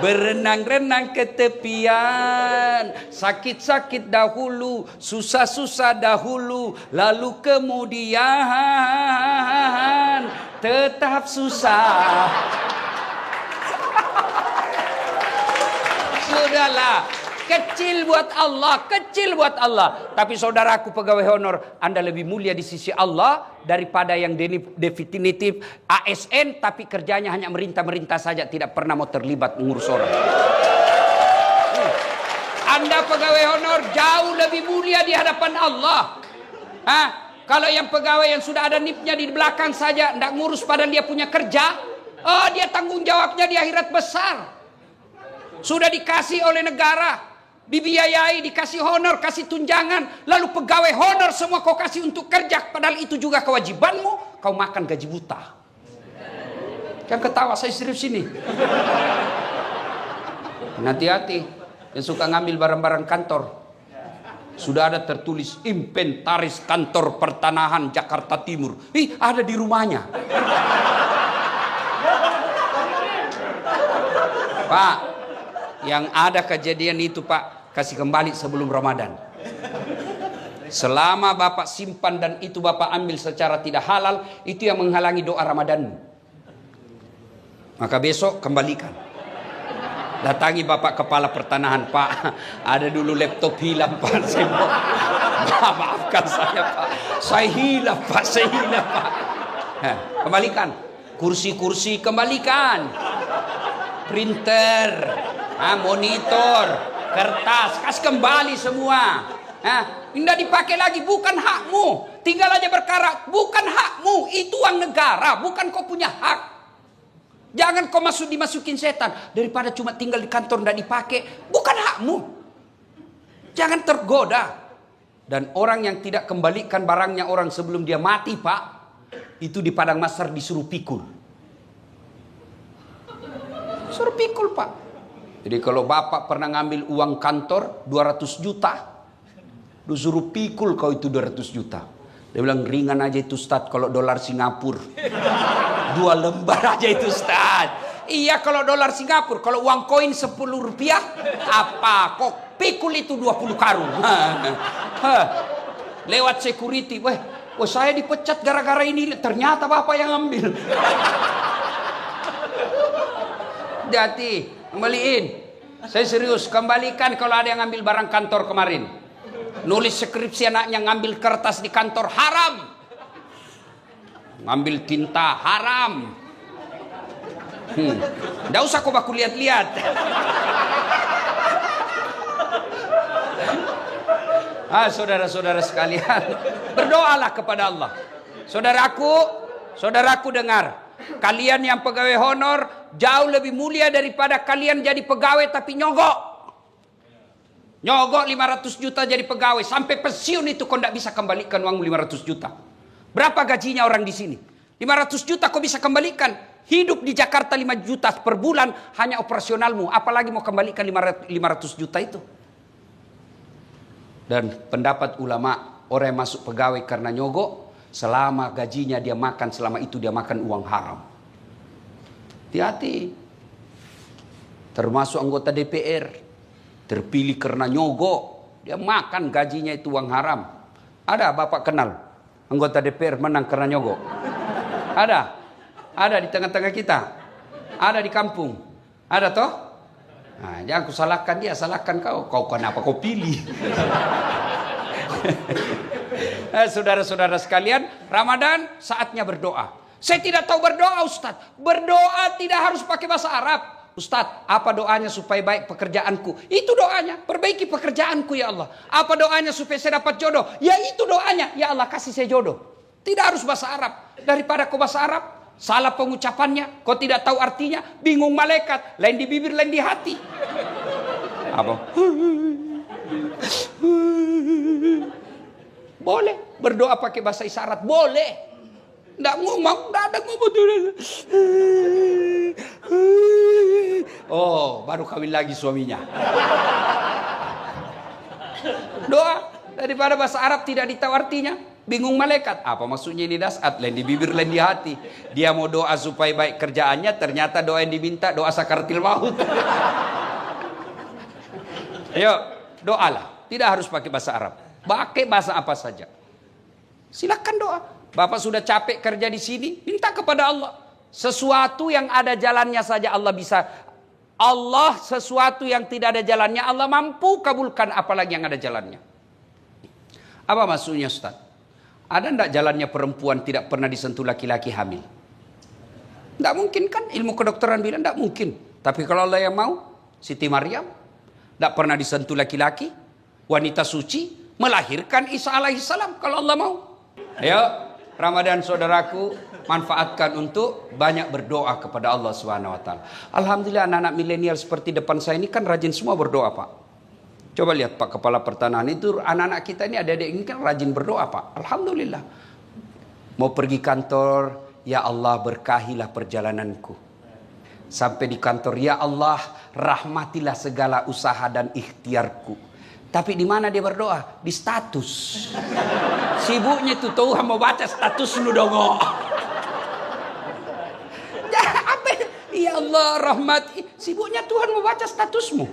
berenang-renang ke tepian, sakit-sakit dahulu, susah-susah dahulu, lalu kemudian tetap susah. Sudahlah, kecil buat Allah, kecil buat Allah. Tapi saudaraku pegawai honor, Anda lebih mulia di sisi Allah daripada yang definitif ASN tapi kerjanya hanya merintah-merintah saja, tidak pernah mau terlibat mengurus orang. Anda pegawai honor jauh lebih mulia di hadapan Allah. Kalau yang pegawai yang sudah ada nipnya di belakang saja, tidak ngurus padahal dia punya kerja, dia tanggung jawabnya di akhirat besar. Sudah dikasih oleh negara, dibiayai, dikasih honor, kasih tunjangan, lalu pegawai honor semua kau kasih untuk kerja, padahal itu juga kewajibanmu, kau makan gaji buta. Jangan ketawa, saya serius ini. Hati-hati yang suka ngambil barang-barang kantor. Sudah ada tertulis inventaris kantor pertanahan Jakarta Timur. Ada di rumahnya. Pak, yang ada kejadian itu Pak, kasih kembali sebelum Ramadan. Selama Bapak simpan dan itu Bapak ambil secara tidak halal, itu yang menghalangi doa Ramadanmu. Maka besok kembalikan. Datangi Bapak kepala pertanahan, Pak, ada dulu laptop hilang Pak. Maafkan saya Pak, saya hilang Pak, Pak. Kembalikan. Kursi-kursi kembalikan. Printer, monitor, kertas, kasih kembali semua. Tidak dipakai lagi, bukan hakmu. Tinggal aja berkarat, bukan hakmu. Itu uang negara, bukan kau punya hak. Jangan kau dimasukin setan. Daripada cuma tinggal di kantor tidak dipakai, bukan hakmu. Jangan tergoda. Dan orang yang tidak kembalikan barangnya orang sebelum dia mati Pak, itu di padang mahsyar disuruh pikul. Suruh pikul Pak. Jadi kalau Bapak pernah ngambil uang kantor 200 juta, disuruh pikul kau itu 200 juta. Dia bilang ringan aja itu Ustaz kalau dolar Singapura. 2 lembar aja itu Ustaz. Iya kalau dolar Singapura, kalau uang koin 10 rupiah, apa kok pikul itu 20 karung. Lewat security, wah saya dipecat gara-gara ini, ternyata Bapak yang ambil. Hati, kembaliin. Saya serius, kembalikan kalau ada yang ngambil barang kantor kemarin. Nulis skripsi anaknya ngambil kertas di kantor haram. Ngambil tinta haram. Nggak usah kau baku lihat-lihat. Saudara-saudara sekalian, berdoalah kepada Allah. Saudaraku dengar. Kalian yang pegawai honor jauh lebih mulia daripada kalian jadi pegawai tapi nyogok. Nyogok 500 juta jadi pegawai. Sampai pensiun itu kau tidak bisa kembalikan uang 500 juta. Berapa gajinya orang di sini? 500 juta kau bisa kembalikan. Hidup di Jakarta 5 juta per bulan hanya operasionalmu. Apalagi mau kembalikan 500 juta itu. Dan pendapat ulama, orang yang masuk pegawai karena nyogok, selama gajinya dia makan, selama itu dia makan uang haram. Hati-hati. Termasuk anggota DPR. Terpilih karena nyogok. Dia makan gajinya itu uang haram. Ada Bapak kenal anggota DPR menang karena nyogok? Ada? Ada di tengah-tengah kita? Ada di kampung? Ada toh? Nah, jangan aku salahkan dia, salahkan kau. Kau kenapa kau pilih? Saudara-saudara sekalian, Ramadan saatnya berdoa. Saya tidak tahu berdoa Ustaz. Berdoa tidak harus pakai bahasa Arab. Ustaz, apa doanya supaya baik pekerjaanku? Itu doanya, perbaiki pekerjaanku ya Allah. Apa doanya supaya saya dapat jodoh? Ya itu doanya, ya Allah kasih saya jodoh. Tidak harus bahasa Arab. Daripada kau bahasa Arab, salah pengucapannya, kau tidak tahu artinya, bingung malaikat, lain di bibir, lain di hati. Apa? Boleh berdoa pakai bahasa isyarat, boleh. Nggak ngomong, nggak ada ngomong. Oh, baru kawin lagi suaminya. Doa daripada bahasa Arab tidak ditahu artinya, bingung malaikat. Apa maksudnya ini dasat? Lain di bibir, lain di hati. Dia mau doa supaya baik kerjaannya, ternyata doa yang diminta doa sakaratil maut. Ayo, doalah. Tidak harus pakai bahasa Arab. Pakai bahasa apa saja. Silakan doa. Bapak sudah capek kerja di sini, minta kepada Allah. Sesuatu yang ada jalannya saja Allah bisa. Allah sesuatu yang tidak ada jalannya Allah mampu kabulkan, apalagi yang ada jalannya. Apa maksudnya Ustaz? Ada enggak jalannya perempuan tidak pernah disentuh laki-laki hamil? Enggak mungkin kan? Ilmu kedokteran bilang enggak mungkin. Tapi kalau Allah yang mau, Siti Maryam enggak pernah disentuh laki-laki, wanita suci melahirkan Isa alaihissalam kalau Allah mau. Ayo Ramadan saudaraku, manfaatkan untuk banyak berdoa kepada Allah SWT. Alhamdulillah anak-anak milenial seperti depan saya ini kan rajin semua berdoa Pak. Coba lihat Pak Kepala Pertanahan itu, anak-anak kita ini adik-adik ini kan rajin berdoa Pak. Alhamdulillah. Mau pergi kantor, ya Allah berkahilah perjalananku. Sampai di kantor, ya Allah, rahmatilah segala usaha dan ikhtiarku. Tapi di mana dia berdoa? Di status. Sibuknya itu Tuhan mau baca status lu dongo. Apa? Ya Allah, rahmati. Sibuknya Tuhan mau baca statusmu.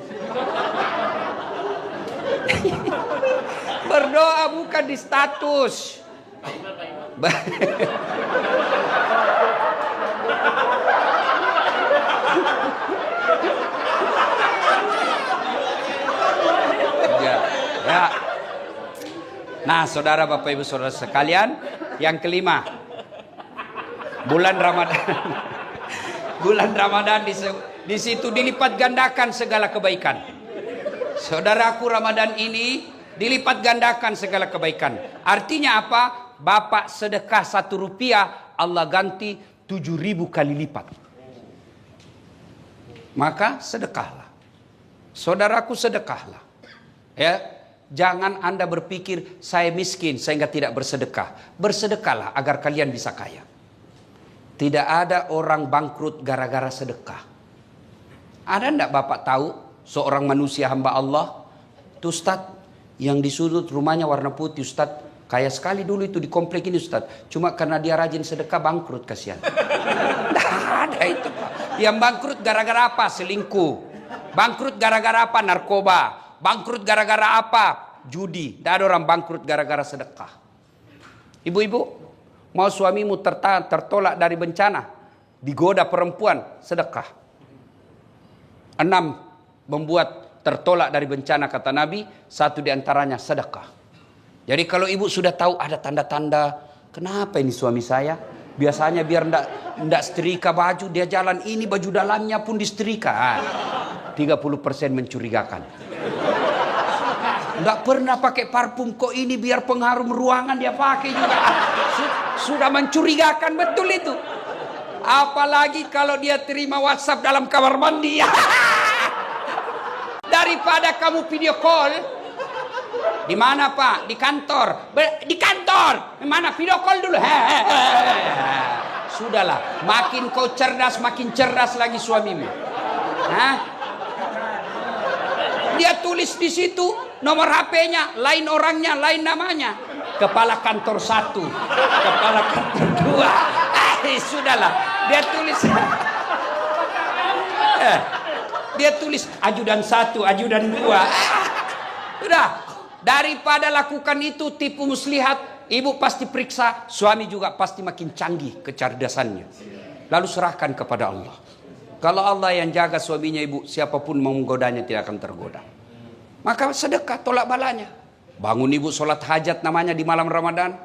Berdoa bukan di status. Ya. Nah, saudara, Bapak Ibu, saudara sekalian, yang kelima, bulan Ramadan. Bulan Ramadan di situ dilipat gandakan segala kebaikan. Saudaraku, Ramadan ini dilipat gandakan segala kebaikan. Artinya apa? Bapak sedekah 1 rupiah, Allah ganti 7.000 kali lipat. Maka sedekahlah. Saudaraku, sedekahlah. Ya, jangan Anda berpikir saya miskin sehingga tidak bersedekah. Bersedekahlah agar kalian bisa kaya. Tidak ada orang bangkrut gara-gara sedekah. Ada enggak Bapak tahu seorang manusia hamba Allah, itu Ustaz, yang di sudut rumahnya warna putih, Ustaz, kaya sekali dulu itu di komplek ini Ustaz. Cuma karena dia rajin sedekah bangkrut, kasihan. Tidak ada itu Pak. Yang bangkrut gara-gara apa? Selingkuh. Bangkrut gara-gara apa? Narkoba. Bangkrut gara-gara apa? Judi. Tidak ada orang bangkrut gara-gara sedekah. Ibu-ibu, mau suamimu tertolak dari bencana, digoda perempuan, sedekah. 6 membuat tertolak dari bencana, kata Nabi, 1 diantaranya sedekah. Jadi kalau ibu sudah tahu ada tanda-tanda, kenapa ini suami saya? Biasanya biar ndak setrika baju, dia jalan ini baju dalamnya pun disetrika. 30% mencurigakan. Nggak pernah pakai parfum, kok ini biar pengharum ruangan dia pakai juga. Sudah mencurigakan betul itu. Apalagi kalau dia terima WhatsApp dalam kamar mandi. Daripada kamu video call. Di mana Pak? Di kantor. Di kantor. Di mana? Video call dulu. Sudahlah. Makin kau cerdas, makin cerdas lagi suamimu. Hah? Dia tulis di situ nomor HP-nya, lain orangnya, lain namanya. Kepala kantor 1, kepala kantor 2. Sudahlah. Dia tulis. Dia tulis ajudan 1, ajudan 2. Sudah. Daripada lakukan itu tipu muslihat, ibu pasti periksa, suami juga pasti makin canggih kecerdasannya. Lalu serahkan kepada Allah. Kalau Allah yang jaga suaminya ibu, siapapun mau menggodanya tidak akan tergoda. Maka sedekah, tolak balanya. Bangun ibu sholat hajat namanya di malam Ramadan.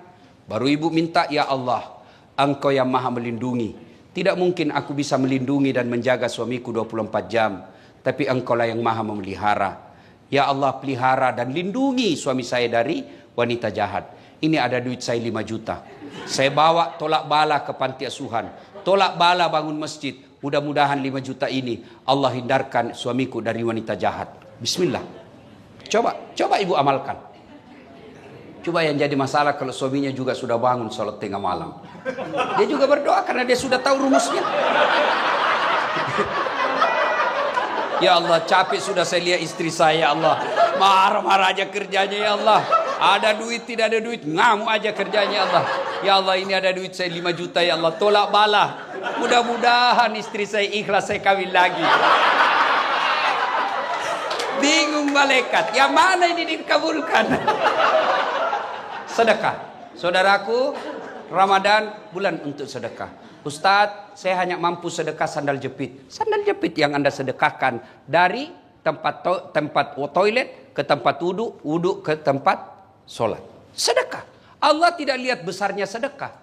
Baru ibu minta, ya Allah, Engkau yang maha melindungi. Tidak mungkin aku bisa melindungi dan menjaga suamiku 24 jam. Tapi Engkau lah yang maha memelihara. Ya Allah, pelihara dan lindungi suami saya dari wanita jahat. Ini ada duit saya 5 juta. Saya bawa tolak bala ke panti asuhan. Tolak bala bangun masjid. Mudah-mudahan 5 juta ini Allah hindarkan suamiku dari wanita jahat. Bismillah. Coba ibu amalkan. Coba yang jadi masalah kalau suaminya juga sudah bangun sholat tengah malam. Dia juga berdoa karena dia sudah tahu rumusnya. Ya Allah, capek sudah saya lihat istri saya, ya Allah. Marah-marah aja kerjanya, ya Allah. Ada duit, tidak ada duit, ngamuk aja kerjanya, ya Allah. Ya Allah, ini ada duit saya 5 juta, ya Allah. Tolak bala. Mudah-mudahan istri saya ikhlas, saya kawin lagi. Bingung malaikat, yang mana ini dikabulkan? Sedekah. Saudaraku, Ramadan bulan untuk sedekah. Ustadz, saya hanya mampu sedekah sandal jepit. Sandal jepit yang Anda sedekahkan dari tempat toilet ke tempat wudhu ke tempat sholat. Sedekah. Allah tidak lihat besarnya sedekah.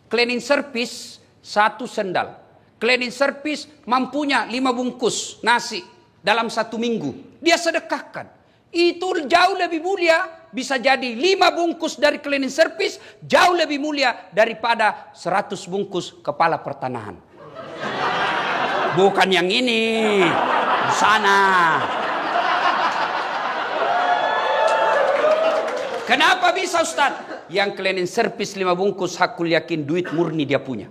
Cleaning service 1 sendal. Cleaning service mampunya 5 bungkus nasi dalam 1 minggu. Dia sedekahkan. Itu jauh lebih mulia. Bisa jadi 5 bungkus dari cleaning service jauh lebih mulia daripada 100 bungkus kepala pertanahan. Bukan yang ini, di sana. Kenapa bisa Ustaz? Yang cleaning service 5 bungkus hakul yakin duit murni dia punya.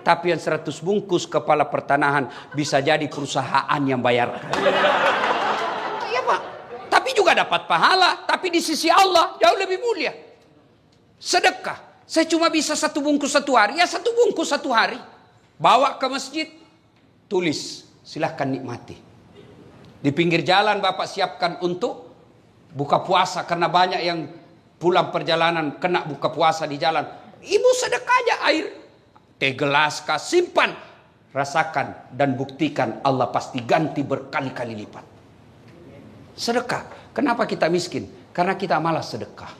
tapi yang 100 bungkus kepala pertanahan bisa jadi perusahaan yang bayarkan. Iya Pak. Tapi juga dapat pahala, tapi di sisi Allah jauh lebih mulia. Sedekah. Saya cuma bisa 1 bungkus 1 hari, ya 1 bungkus 1 hari. Bawa ke masjid, tulis, silahkan nikmati. Di pinggir jalan Bapak siapkan untuk buka puasa, karena banyak yang pulang perjalanan kena buka puasa di jalan. Ibu sedekah aja air, teh gelas kah, simpan, rasakan dan buktikan, Allah pasti ganti berkali-kali lipat. Sedekah. Kenapa kita miskin? Karena kita malas sedekah.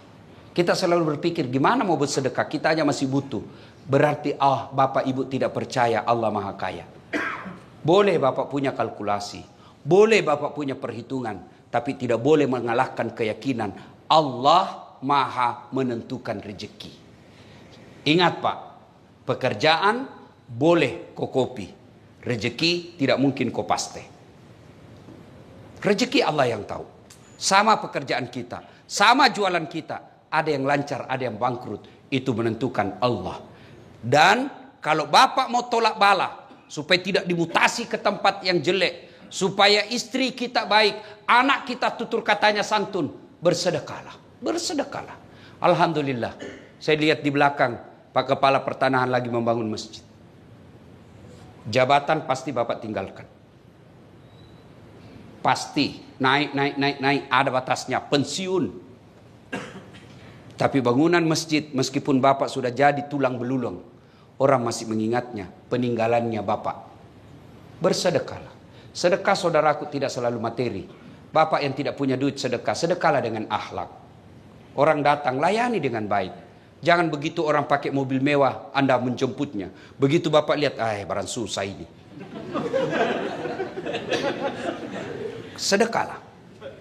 Kita selalu berpikir gimana mau bersedekah, kita aja masih butuh. Berarti Bapak Ibu tidak percaya Allah Maha Kaya. Boleh Bapak punya kalkulasi, boleh Bapak punya perhitungan, tapi tidak boleh mengalahkan keyakinan Allah Maha menentukan rezeki. Ingat Pak, pekerjaan boleh kau kopi, rezeki tidak mungkin kau paste. Rezeki Allah yang tahu. Sama pekerjaan kita, sama jualan kita, ada yang lancar, ada yang bangkrut, itu menentukan Allah. Dan kalau Bapak mau tolak bala supaya tidak dimutasi ke tempat yang jelek, supaya istri kita baik, anak kita tutur katanya santun, bersedekahlah, bersedekahlah. Alhamdulillah, saya lihat di belakang Pak Kepala Pertanahan lagi membangun masjid. Jabatan pasti Bapak tinggalkan. Pasti naik, ada batasnya, pensiun. Tapi bangunan masjid, meskipun Bapak sudah jadi tulang belulang, orang masih mengingatnya peninggalannya Bapak. Bersedekahlah. Sedekah saudaraku tidak selalu materi. Bapak yang tidak punya duit sedekah, sedekahlah dengan akhlak. Orang datang, layani dengan baik. Jangan begitu orang pakai mobil mewah, Anda menjemputnya. Begitu Bapak lihat, barang susah ini. Sedekahlah.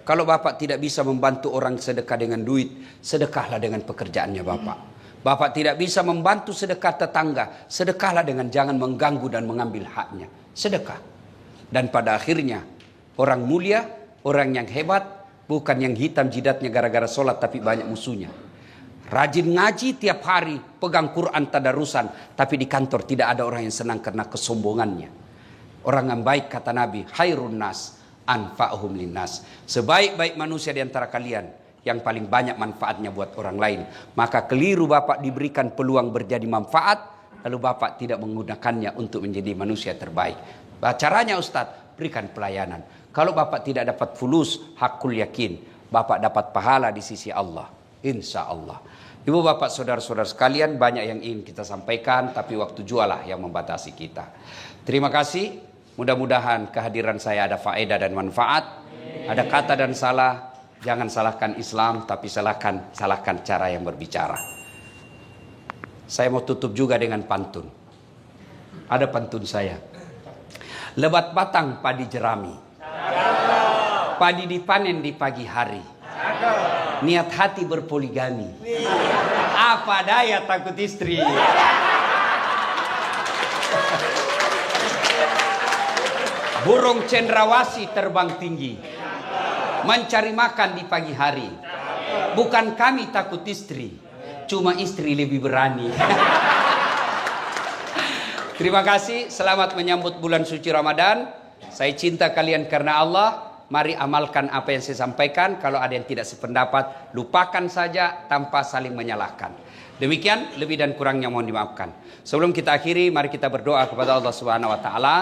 Kalau Bapak tidak bisa membantu orang sedekah dengan duit, sedekahlah dengan pekerjaannya Bapak. Bapak tidak bisa membantu sedekah tetangga, sedekahlah dengan jangan mengganggu dan mengambil haknya. Sedekah. Dan pada akhirnya, orang mulia, orang yang hebat, bukan yang hitam jidatnya gara-gara sholat tapi banyak musuhnya. Rajin ngaji tiap hari, pegang Quran tadarusan, tapi di kantor tidak ada orang yang senang karena kesombongannya. Orang yang baik kata Nabi, khairun nas anfa'uhum linnas. Sebaik-baik manusia di antara kalian yang paling banyak manfaatnya buat orang lain. Maka keliru Bapak diberikan peluang berjadi manfaat, lalu Bapak tidak menggunakannya untuk menjadi manusia terbaik. Caranya Ustadz, berikan pelayanan. Kalau Bapak tidak dapat fulus, hakul yakin, Bapak dapat pahala di sisi Allah. Insya Allah. Ibu bapak saudara-saudara sekalian, banyak yang ingin kita sampaikan, tapi waktu jualah yang membatasi kita. Terima kasih. Mudah-mudahan kehadiran saya ada faedah dan manfaat. Ada kata dan salah, jangan salahkan Islam, tapi salahkan cara yang berbicara. Saya mau tutup juga dengan pantun. Ada pantun saya. Lebat batang padi jerami, padi dipanen di pagi hari. Niat hati berpoligami, apa daya takut istri. Burung cendrawasih terbang tinggi, mencari makan di pagi hari. Bukan kami takut istri, cuma istri lebih berani. Terima kasih, selamat menyambut bulan suci Ramadan. Saya cinta kalian karena Allah. Mari amalkan apa yang saya sampaikan. Kalau ada yang tidak sependapat, lupakan saja tanpa saling menyalahkan. Demikian, lebih dan kurangnya mohon dimaafkan. Sebelum kita akhiri, mari kita berdoa kepada Allah Subhanahu wa taala.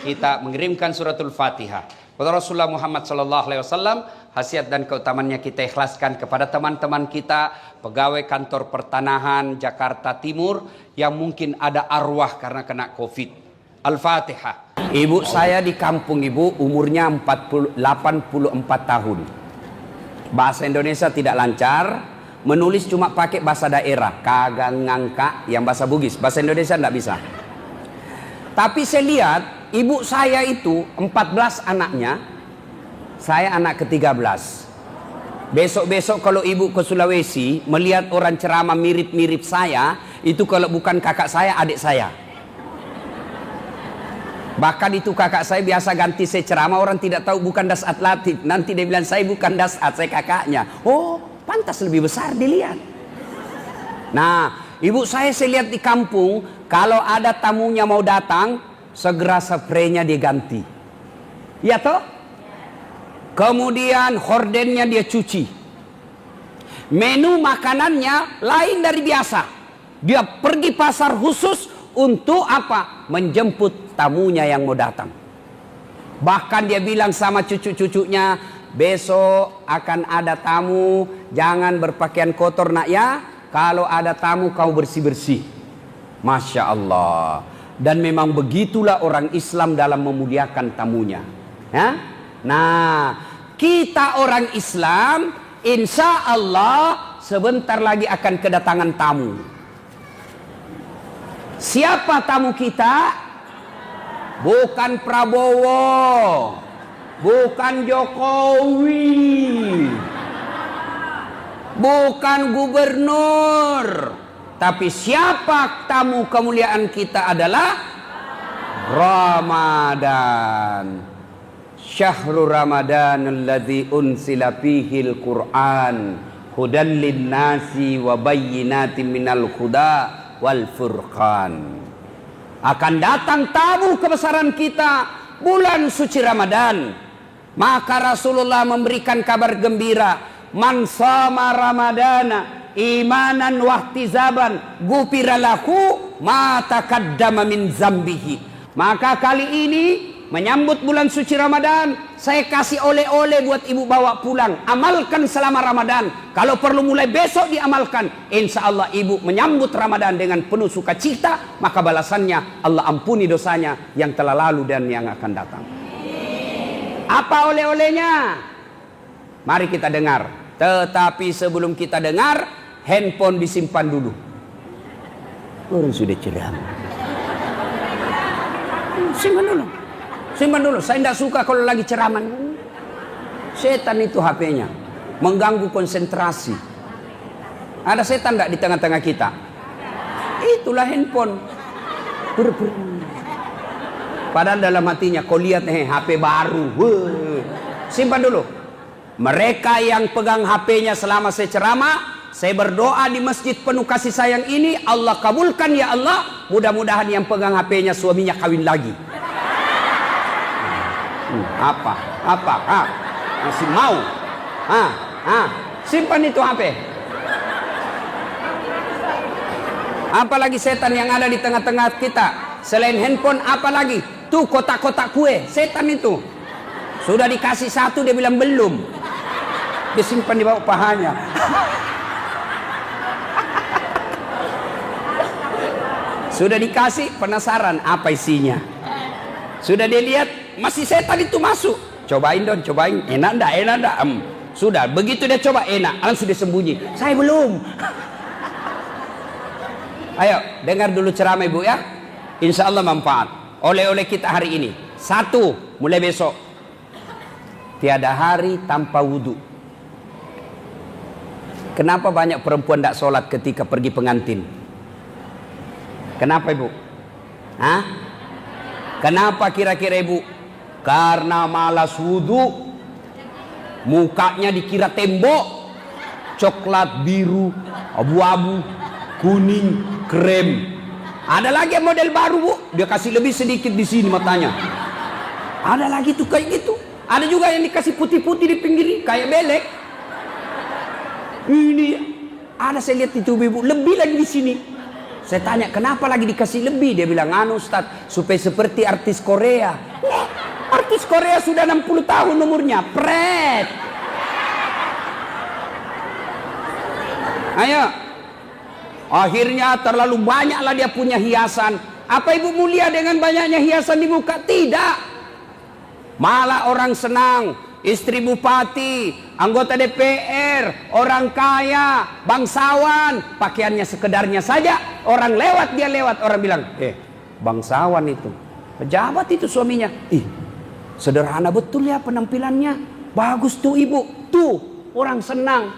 Kita mengirimkan suratul Fatihah kepada Rasulullah Muhammad sallallahu alaihi wasallam. Khasiat dan keutamannya kita ikhlaskan kepada teman-teman kita, pegawai kantor pertanahan Jakarta Timur yang mungkin ada arwah karena kena Covid. Al-Fatihah. Ibu saya di kampung ibu umurnya 84 tahun. Bahasa Indonesia tidak lancar, menulis cuma pakai bahasa daerah, kagak ngangka yang bahasa Bugis, bahasa Indonesia tidak bisa. Tapi saya lihat ibu saya itu 14 anaknya, saya anak ke-13. Besok-besok kalau ibu ke Sulawesi melihat orang ceramah mirip-mirip saya, itu kalau bukan kakak saya, adik saya. Bahkan itu kakak saya biasa ganti saya ceramah, orang tidak tahu bukan Dasat Latif. Nanti dia bilang saya bukan Dasat, saya kakaknya. Oh, pantas lebih besar dilihat. Nah, Ibu saya lihat di kampung, kalau ada tamunya mau datang, segera spraynya diganti. Ya toh? Kemudian hordennya dia cuci. Menu makanannya lain dari biasa. Dia pergi pasar khusus untuk apa? Menjemput tamunya yang mau datang. Bahkan dia bilang sama cucu-cucunya, besok akan ada tamu, jangan berpakaian kotor nak ya. Kalau ada tamu kau bersih-bersih. Masya Allah. Dan memang begitulah orang Islam dalam memuliakan tamunya. Ya? Nah, kita orang Islam, insya Allah sebentar lagi akan kedatangan tamu. Siapa tamu kita? Bukan Prabowo, bukan Jokowi, bukan gubernur, tapi siapa tamu kemuliaan kita adalah Ramadan. Syahrul Ramadan alladzi unsila fihil Qur'an hudan linnasi wa bayyinatin minal huda wal furqan. Akan datang tamu kebesaran kita bulan suci Ramadan. Maka Rasulullah memberikan kabar gembira, man shoma ramadana imanan wahtizaban ghufira lahu ma taqaddama min zambihi. Maka kali ini menyambut bulan suci Ramadan, saya kasih oleh-oleh buat ibu bawa pulang. Amalkan selama Ramadan. Kalau perlu mulai besok diamalkan. Insya Allah ibu menyambut Ramadan dengan penuh sukacita, maka balasannya Allah ampuni dosanya yang telah lalu dan yang akan datang. Apa oleh-olehnya? Mari kita dengar. Tetapi sebelum kita dengar, handphone disimpan dulu. Orang sudah ceramah. Simpan dulu. Simpan dulu, saya tidak suka kalau lagi ceramah. Setan itu HP-nya mengganggu konsentrasi. Ada setan tidak di tengah-tengah kita? Itulah handphone. Padahal dalam hatinya, kau lihat HP baru. Simpan dulu. Mereka yang pegang HP-nya selama saya ceramah, saya berdoa di masjid penuh kasih sayang ini, Allah kabulkan ya Allah. Mudah-mudahan yang pegang HP-nya suaminya kawin lagi. Apa? Masih mau? Simpan itu HP. Apalagi setan yang ada di tengah-tengah kita selain handphone, apalagi? Tuh kotak-kotak kue, setan itu. Sudah dikasih satu dia bilang belum. Dia simpan di bawah pahanya. Sudah dikasih, penasaran apa isinya. Sudah dia lihat, masih setan itu masuk. Cobain dong, cobain. Enak enggak? Sudah, begitu dia coba enak, langsung dia sembunyi. Saya belum. Ayo, dengar dulu ceramah ibu ya. Insya Allah manfaat. Oleh-oleh kita hari ini. 1, mulai besok. Tiada hari tanpa wudhu. Kenapa banyak perempuan tidak sholat ketika pergi pengantin? Kenapa ibu? Kenapa kira-kira ibu? Karena malas wudhu. Mukanya dikira tembok. Coklat, biru, abu-abu, kuning, krem. Ada lagi model baru bu. Dia kasih lebih sedikit di sini matanya. Ada lagi tuh kayak gitu. Ada juga yang dikasih putih-putih di pinggir kayak belek. Ini ada saya lihat itu ibu lebih lagi di sini. Saya tanya kenapa lagi dikasih lebih? Dia bilang Ustaz supaya seperti artis Korea. Artis Korea sudah 60 tahun umurnya. Pret. Ayo. Akhirnya terlalu banyaklah dia punya hiasan. Apa ibu mulia dengan banyaknya hiasan di muka? Tidak. Malah orang senang. Istri bupati, anggota DPR, orang kaya, bangsawan, pakaiannya sekedarnya saja. Orang lewat, dia lewat, orang bilang, bangsawan itu, pejabat itu suaminya. Sederhana betul ya penampilannya. Bagus tuh ibu, tuh orang senang.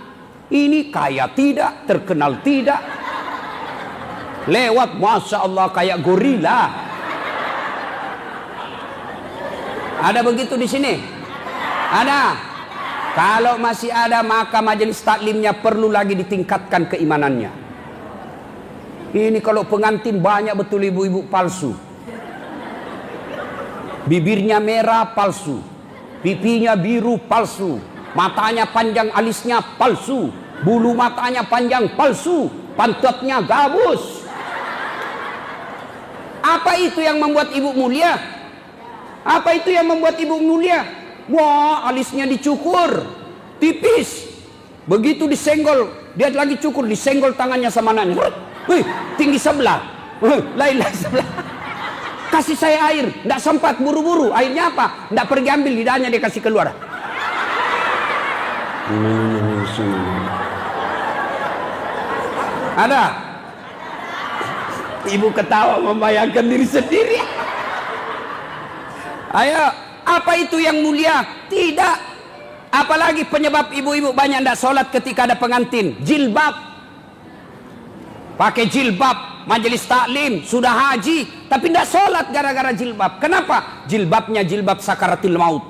Ini kaya tidak, terkenal tidak. Lewat, Masya Allah kayak gorila. Ada begitu di sini? Ada. Kalau masih ada maka majelis taklimnya perlu lagi ditingkatkan keimanannya. Ini kalau pengantin banyak betul ibu-ibu palsu. Bibirnya merah palsu, pipinya biru palsu, matanya panjang alisnya palsu, bulu matanya panjang palsu, pantatnya gabus. Apa itu yang membuat ibu mulia? Apa itu yang membuat ibu mulia? Wah, alisnya dicukur tipis, begitu disenggol, dia lagi cukur, disenggol tangannya sama anaknya. Wih, tinggi sebelah, lain sebelah. Kasih saya air, tidak sempat, buru-buru. Airnya apa? Tidak pergi ambil, lidahnya dia kasih keluar. Ada? Ibu ketawa membayangkan diri sendiri. Ayo, apa itu yang mulia? Tidak. Apalagi penyebab ibu-ibu banyak tidak sholat ketika ada pengantin. Jilbab. Pakai jilbab, majelis taklim, sudah haji, tapi tidak sholat gara-gara jilbab. Kenapa? Jilbabnya jilbab sakaratil maut.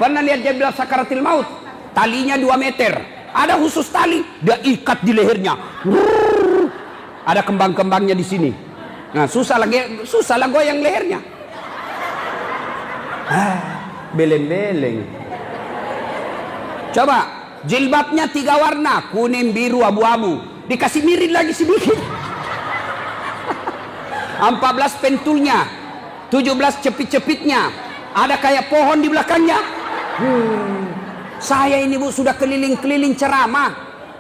Pernah lihat jilbab sakaratil maut? Talinya 2 meter. Ada khusus tali, dia ikat di lehernya. Ada kembang-kembangnya di sini. Nah, susah lah goyang lehernya. Beleng-beleng. Coba, jilbabnya 3 warna, kuning, biru, abu-abu. Dikasih mirin lagi sedikit. 14 pentulnya, 17 cepit-cepitnya, ada kayak pohon di belakangnya. Saya ini bu sudah keliling-keliling ceramah.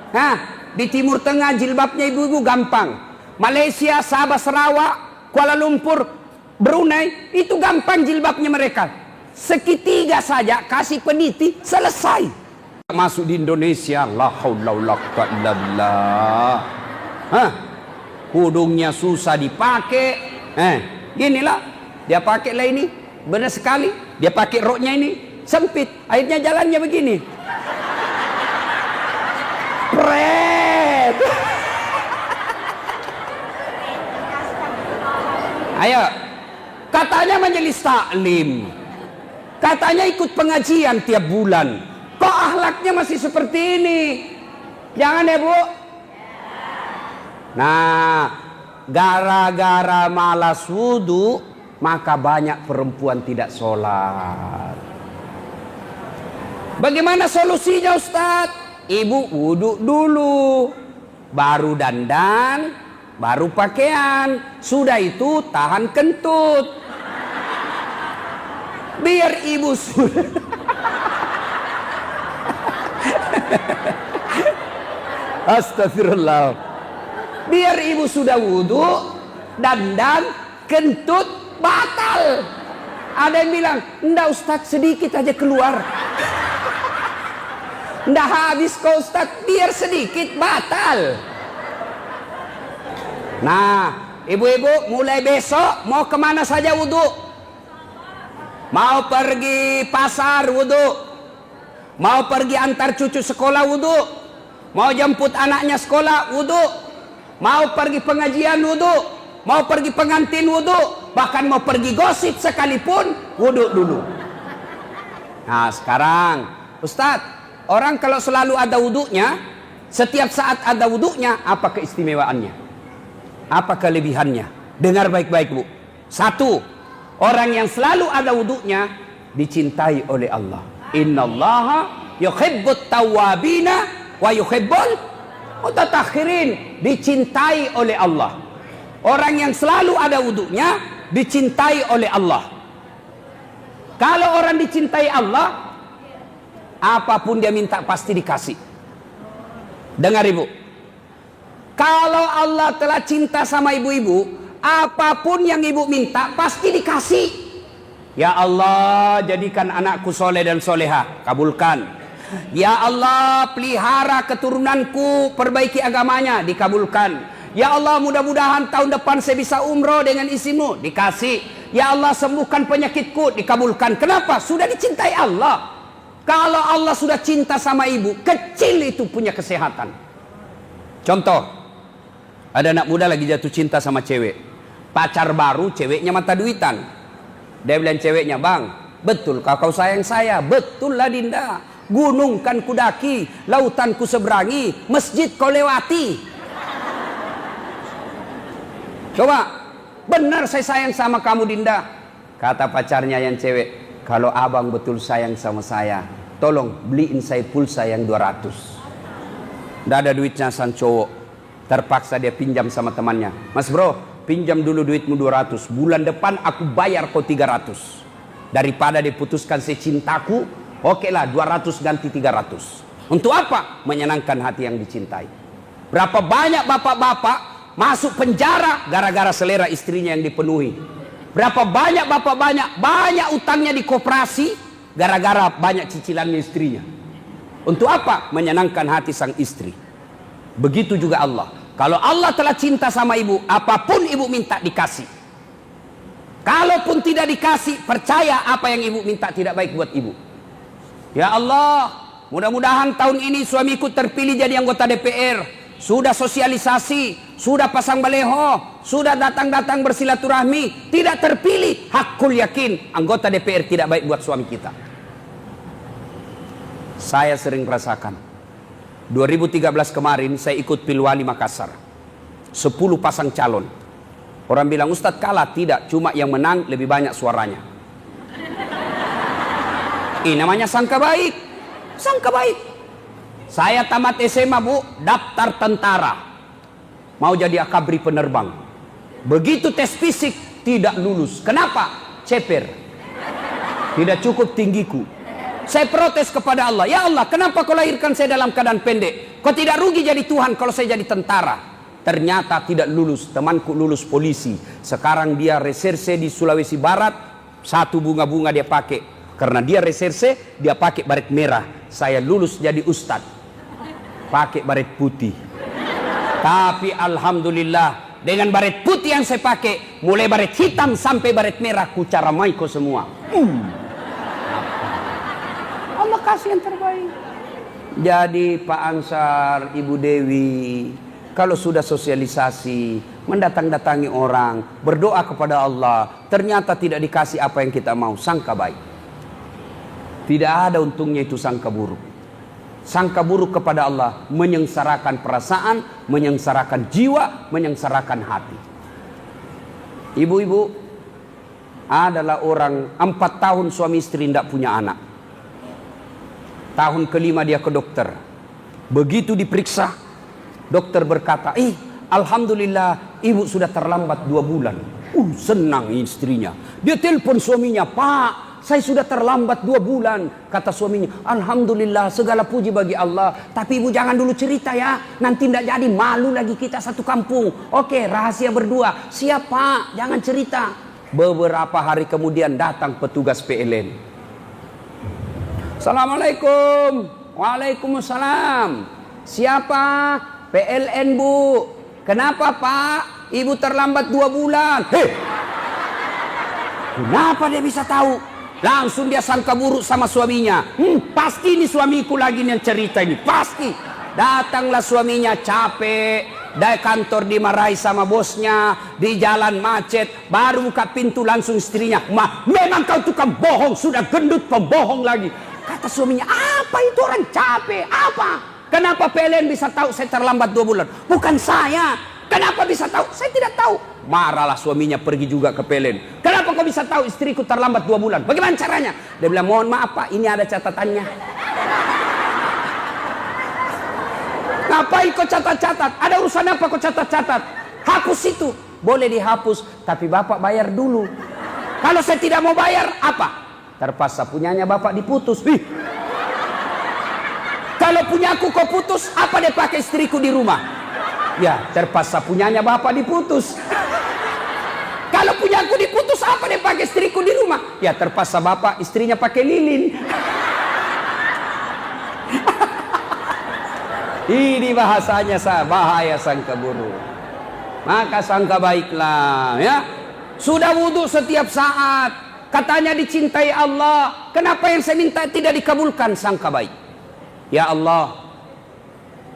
Nah, di Timur Tengah jilbabnya ibu-ibu gampang. Malaysia, Sabah, Sarawak, Kuala Lumpur, Brunei, itu gampang jilbabnya mereka. Sekitiga saja kasih peniti, selesai. Masuk di Indonesia, la haula wala quwwata illa billah. Hudungnya susah dipakai. Inilah dia pakai lah ini, benar sekali. Dia pakai roknya ini sempit, akhirnya jalannya begini. Pret. Ayo, katanya majelis taklim, katanya ikut pengajian tiap bulan. Kok akhlaknya masih seperti ini? Jangan ya bu. Nah, gara-gara malas wudu, maka banyak perempuan tidak sholat. Bagaimana solusinya Ustadz? Ibu wudu dulu, baru dandan, baru pakaian. Sudah itu tahan kentut. Biar ibu sudah. Astagfirullah. Biar ibu sudah wudu, dandan, kentut, batal. Ada yang bilang, enggak Ustadz, sedikit aja keluar. Enggak habis kok Ustadz, biar sedikit, batal. Nah, ibu-ibu mulai besok mau kemana saja wudu. Mau pergi pasar wudu, mau pergi antar cucu sekolah wudu, mau jemput anaknya sekolah wudu, mau pergi pengajian wudu, mau pergi pengantin wudu, bahkan mau pergi gosip sekalipun wudu dulu. Nah sekarang Ustadz, orang kalau selalu ada wudunya, setiap saat ada wudunya, apa keistimewaannya? Apa kelebihannya? Dengar baik-baik bu. 1, orang yang selalu ada wudunya dicintai oleh Allah. Innallaha yuhibbut tawwabina wa yuhibbul mutatahhirin. Dicintai oleh Allah. Orang yang selalu ada wudunya dicintai oleh Allah. Kalau orang dicintai Allah, apapun dia minta pasti dikasih. Dengar ibu, kalau Allah telah cinta sama ibu-ibu, apapun yang ibu minta pasti dikasih. Ya Allah, jadikan anakku soleh dan soleha, kabulkan. Ya Allah, pelihara keturunanku, perbaiki agamanya, dikabulkan. Ya Allah, mudah-mudahan tahun depan saya bisa umroh dengan isimu, dikasih. Ya Allah, sembuhkan penyakitku, dikabulkan. Kenapa? Sudah dicintai Allah. Kalau Allah sudah cinta sama ibu, kecil itu punya kesehatan. Contoh, ada anak muda lagi jatuh cinta sama cewek. Pacar baru, ceweknya mata duitan. Dia bilang ceweknya, bang, betul kau sayang saya? Betul lah Dinda. Gunung kan kudaki, lautan ku seberangi, masjid kau lewati. Coba, benar saya sayang sama kamu Dinda. Kata pacarnya yang cewek, kalau abang betul sayang sama saya, tolong beliin saya pulsa yang 200. Nggak ada duitnya sang cowok. Terpaksa dia pinjam sama temannya. Mas bro, pinjam dulu duitmu 200. Bulan depan aku bayar kau 300. Daripada diputuskan secintaku, oke lah 200 ganti 300. Untuk apa? Menyenangkan hati yang dicintai. Berapa banyak bapak-bapak masuk penjara gara-gara selera istrinya yang dipenuhi. Berapa banyak bapak banyak utangnya di koperasi gara-gara banyak cicilannya istrinya. Untuk apa? Menyenangkan hati sang istri. Begitu juga Allah. Kalau Allah telah cinta sama ibu, apapun ibu minta dikasih. Kalaupun tidak dikasih, percaya apa yang ibu minta tidak baik buat ibu. Ya Allah, mudah-mudahan tahun ini suamiku terpilih jadi anggota DPR. Sudah sosialisasi, sudah pasang baleho, sudah datang-datang bersilaturahmi, tidak terpilih. Hakul yakin anggota DPR tidak baik buat suami kita. Saya sering rasakan. 2013 kemarin saya ikut Pilwali Makassar. 10 pasang calon. Orang bilang Ustadz kalah, tidak, cuma yang menang lebih banyak suaranya. Ini namanya sangka baik. Sangka baik. Saya tamat SMA bu, daftar tentara. Mau jadi akabri penerbang. Begitu tes fisik tidak lulus. Kenapa? Ceper. Tidak cukup tinggiku. Saya protes kepada Allah. Ya Allah, kenapa kau lahirkan saya dalam keadaan pendek? Kau tidak rugi jadi Tuhan kalau saya jadi tentara. Ternyata tidak lulus. Temanku lulus polisi. Sekarang dia reserse di Sulawesi Barat. Satu bunga-bunga dia pakai. Karena dia reserse, dia pakai baret merah. Saya lulus jadi ustadz. Pakai baret putih. Tapi alhamdulillah, dengan baret putih yang saya pakai, mulai baret hitam sampai baret merah, ku cara maiko semua. Allah kasih yang terbaik. Jadi Pak Ansar, Ibu Dewi, kalau sudah sosialisasi, mendatang-datangi orang, berdoa kepada Allah, ternyata tidak dikasih apa yang kita mau, sangka baik. Tidak ada untungnya itu sangka buruk. Sangka buruk kepada Allah menyengsarakan perasaan, menyengsarakan jiwa, menyengsarakan hati. Ibu-ibu adalah orang 4 tahun suami istri tidak punya anak. Tahun kelima dia ke dokter. Begitu diperiksa, dokter berkata, alhamdulillah ibu sudah terlambat 2 bulan. Senang istrinya. Dia telepon suaminya, Pak, saya sudah terlambat 2 bulan. Kata suaminya, alhamdulillah segala puji bagi Allah. Tapi ibu jangan dulu cerita ya. Nanti tidak jadi, malu lagi kita satu kampung. Oke, rahasia berdua. Siap Pak, jangan cerita. Beberapa hari kemudian datang petugas PLN. Assalamualaikum. Waalaikumsalam. Siapa? PLN bu. Kenapa Pak? Ibu terlambat 2 bulan. Kenapa dia bisa tahu? Langsung dia sangka buruk sama suaminya. Pasti ini suamiku lagi yang cerita ini. Pasti. Datanglah suaminya capek. Dari kantor dimarahi sama bosnya. Di jalan macet. Baru buka pintu langsung istrinya. Memang kau tukang bohong. Sudah gendut pembohong lagi. Kata suaminya, apa itu orang capek? Apa? Kenapa PLN bisa tahu saya terlambat 2 bulan? Bukan saya. Kenapa bisa tahu? Saya tidak tahu. Marahlah suaminya pergi juga ke PLN. Kenapa kau bisa tahu istriku terlambat 2 bulan? Bagaimana caranya? Dia bilang, mohon maaf Pak, ini ada catatannya. Ngapain kau catat-catat? Ada urusan apa kau catat-catat? Hapus itu. Boleh dihapus, tapi Bapak bayar dulu. Kalau saya tidak mau bayar, apa? Terpaksa punyanya Bapak diputus. Kalau punyaku kau putus, apa dia pakai istriku di rumah? Ya, terpaksa punyanya Bapak diputus. Kalau punyaku diputus, apa dia pakai istriku di rumah? Ya, terpaksa Bapak istrinya pakai lilin. Ini bahasanya bahaya sangka buruk. Maka sangka baiklah, ya. Sudah wudhu setiap saat. Katanya dicintai Allah. Kenapa yang saya minta tidak dikabulkan? Sangka baik. Ya Allah,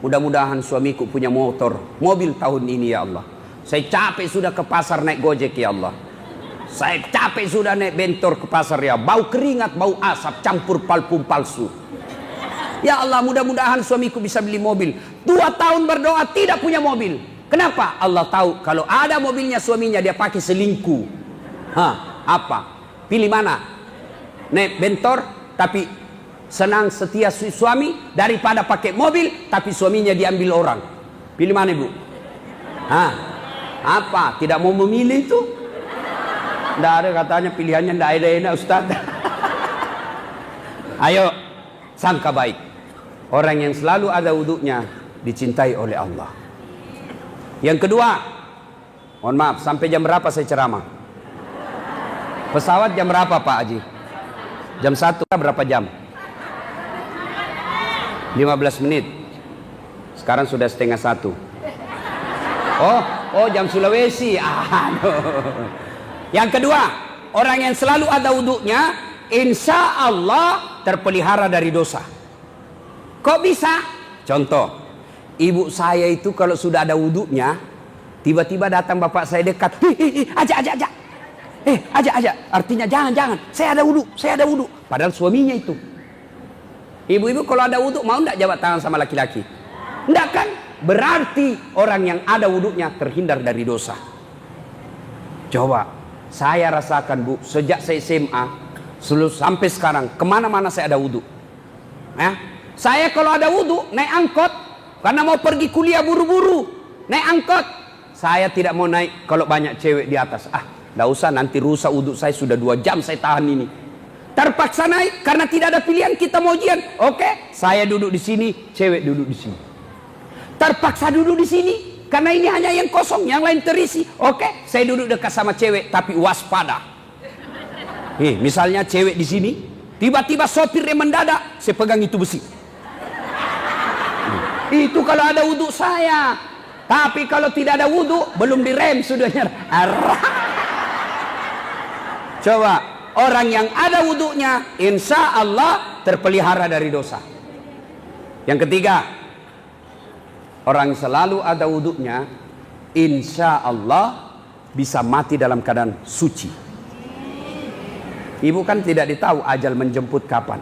mudah-mudahan suamiku punya motor, mobil tahun ini ya Allah. Saya capek sudah ke pasar naik gojek ya Allah. Saya capek sudah naik bentor ke pasar ya. Bau keringat, bau asap, campur parfum palsu. Ya Allah, mudah-mudahan suamiku bisa beli mobil. 2 tahun berdoa tidak punya mobil. Kenapa? Allah tahu kalau ada mobilnya suaminya dia pakai selingkuh. Apa? Pilih mana? Naik bentor tapi senang setia suami daripada pakai mobil tapi suaminya diambil orang. Pilih mana, Ibu? Apa? Tidak mau memilih itu? Tidak ada katanya pilihannya, tidak ada enak, Ustaz. Ayo, sangka baik. Orang yang selalu ada wudunya dicintai oleh Allah. Yang kedua, mohon maaf, sampai jam berapa saya ceramah? Pesawat jam berapa, Pak Haji? Jam 1, berapa jam? 15 menit. Sekarang sudah setengah 1. Oh, jam Sulawesi. Yang kedua, orang yang selalu ada wudunya, insya Allah terpelihara dari dosa. Kok bisa? Contoh, ibu saya itu kalau sudah ada wudunya, tiba-tiba datang bapak saya dekat, ajak. Ajak. Artinya jangan. Saya ada wudu. Padahal suaminya itu. Ibu-ibu kalau ada wudu mau enggak jabat tangan sama laki-laki? Enggak kan? Berarti orang yang ada wudunya terhindar dari dosa. Coba, saya rasakan, Bu, sejak saya SMA, sampai sekarang, kemana-mana saya ada wudu. Saya kalau ada wudu, naik angkot, karena mau pergi kuliah buru-buru, naik angkot. Saya tidak mau naik kalau banyak cewek di atas. Nggak usah, nanti rusak wudu saya, sudah 2 jam saya tahan ini. Terpaksa naik karena tidak ada pilihan, kita mau ujian. Oke, saya duduk di sini, cewek duduk di sini. Terpaksa duduk di sini karena ini hanya yang kosong, yang lain terisi. Oke, saya duduk dekat sama cewek tapi waspada. Misalnya cewek di sini, tiba-tiba sopirnya mendadak, saya pegang itu besi. Itu kalau ada wudu saya. Tapi kalau tidak ada wudu, belum direm sudah nyerah. Coba, orang yang ada wudunya, insya Allah terpelihara dari dosa. Yang ketiga, orang selalu ada wudunya, insya Allah bisa mati dalam keadaan suci. Ibu kan tidak ditahu ajal menjemput kapan.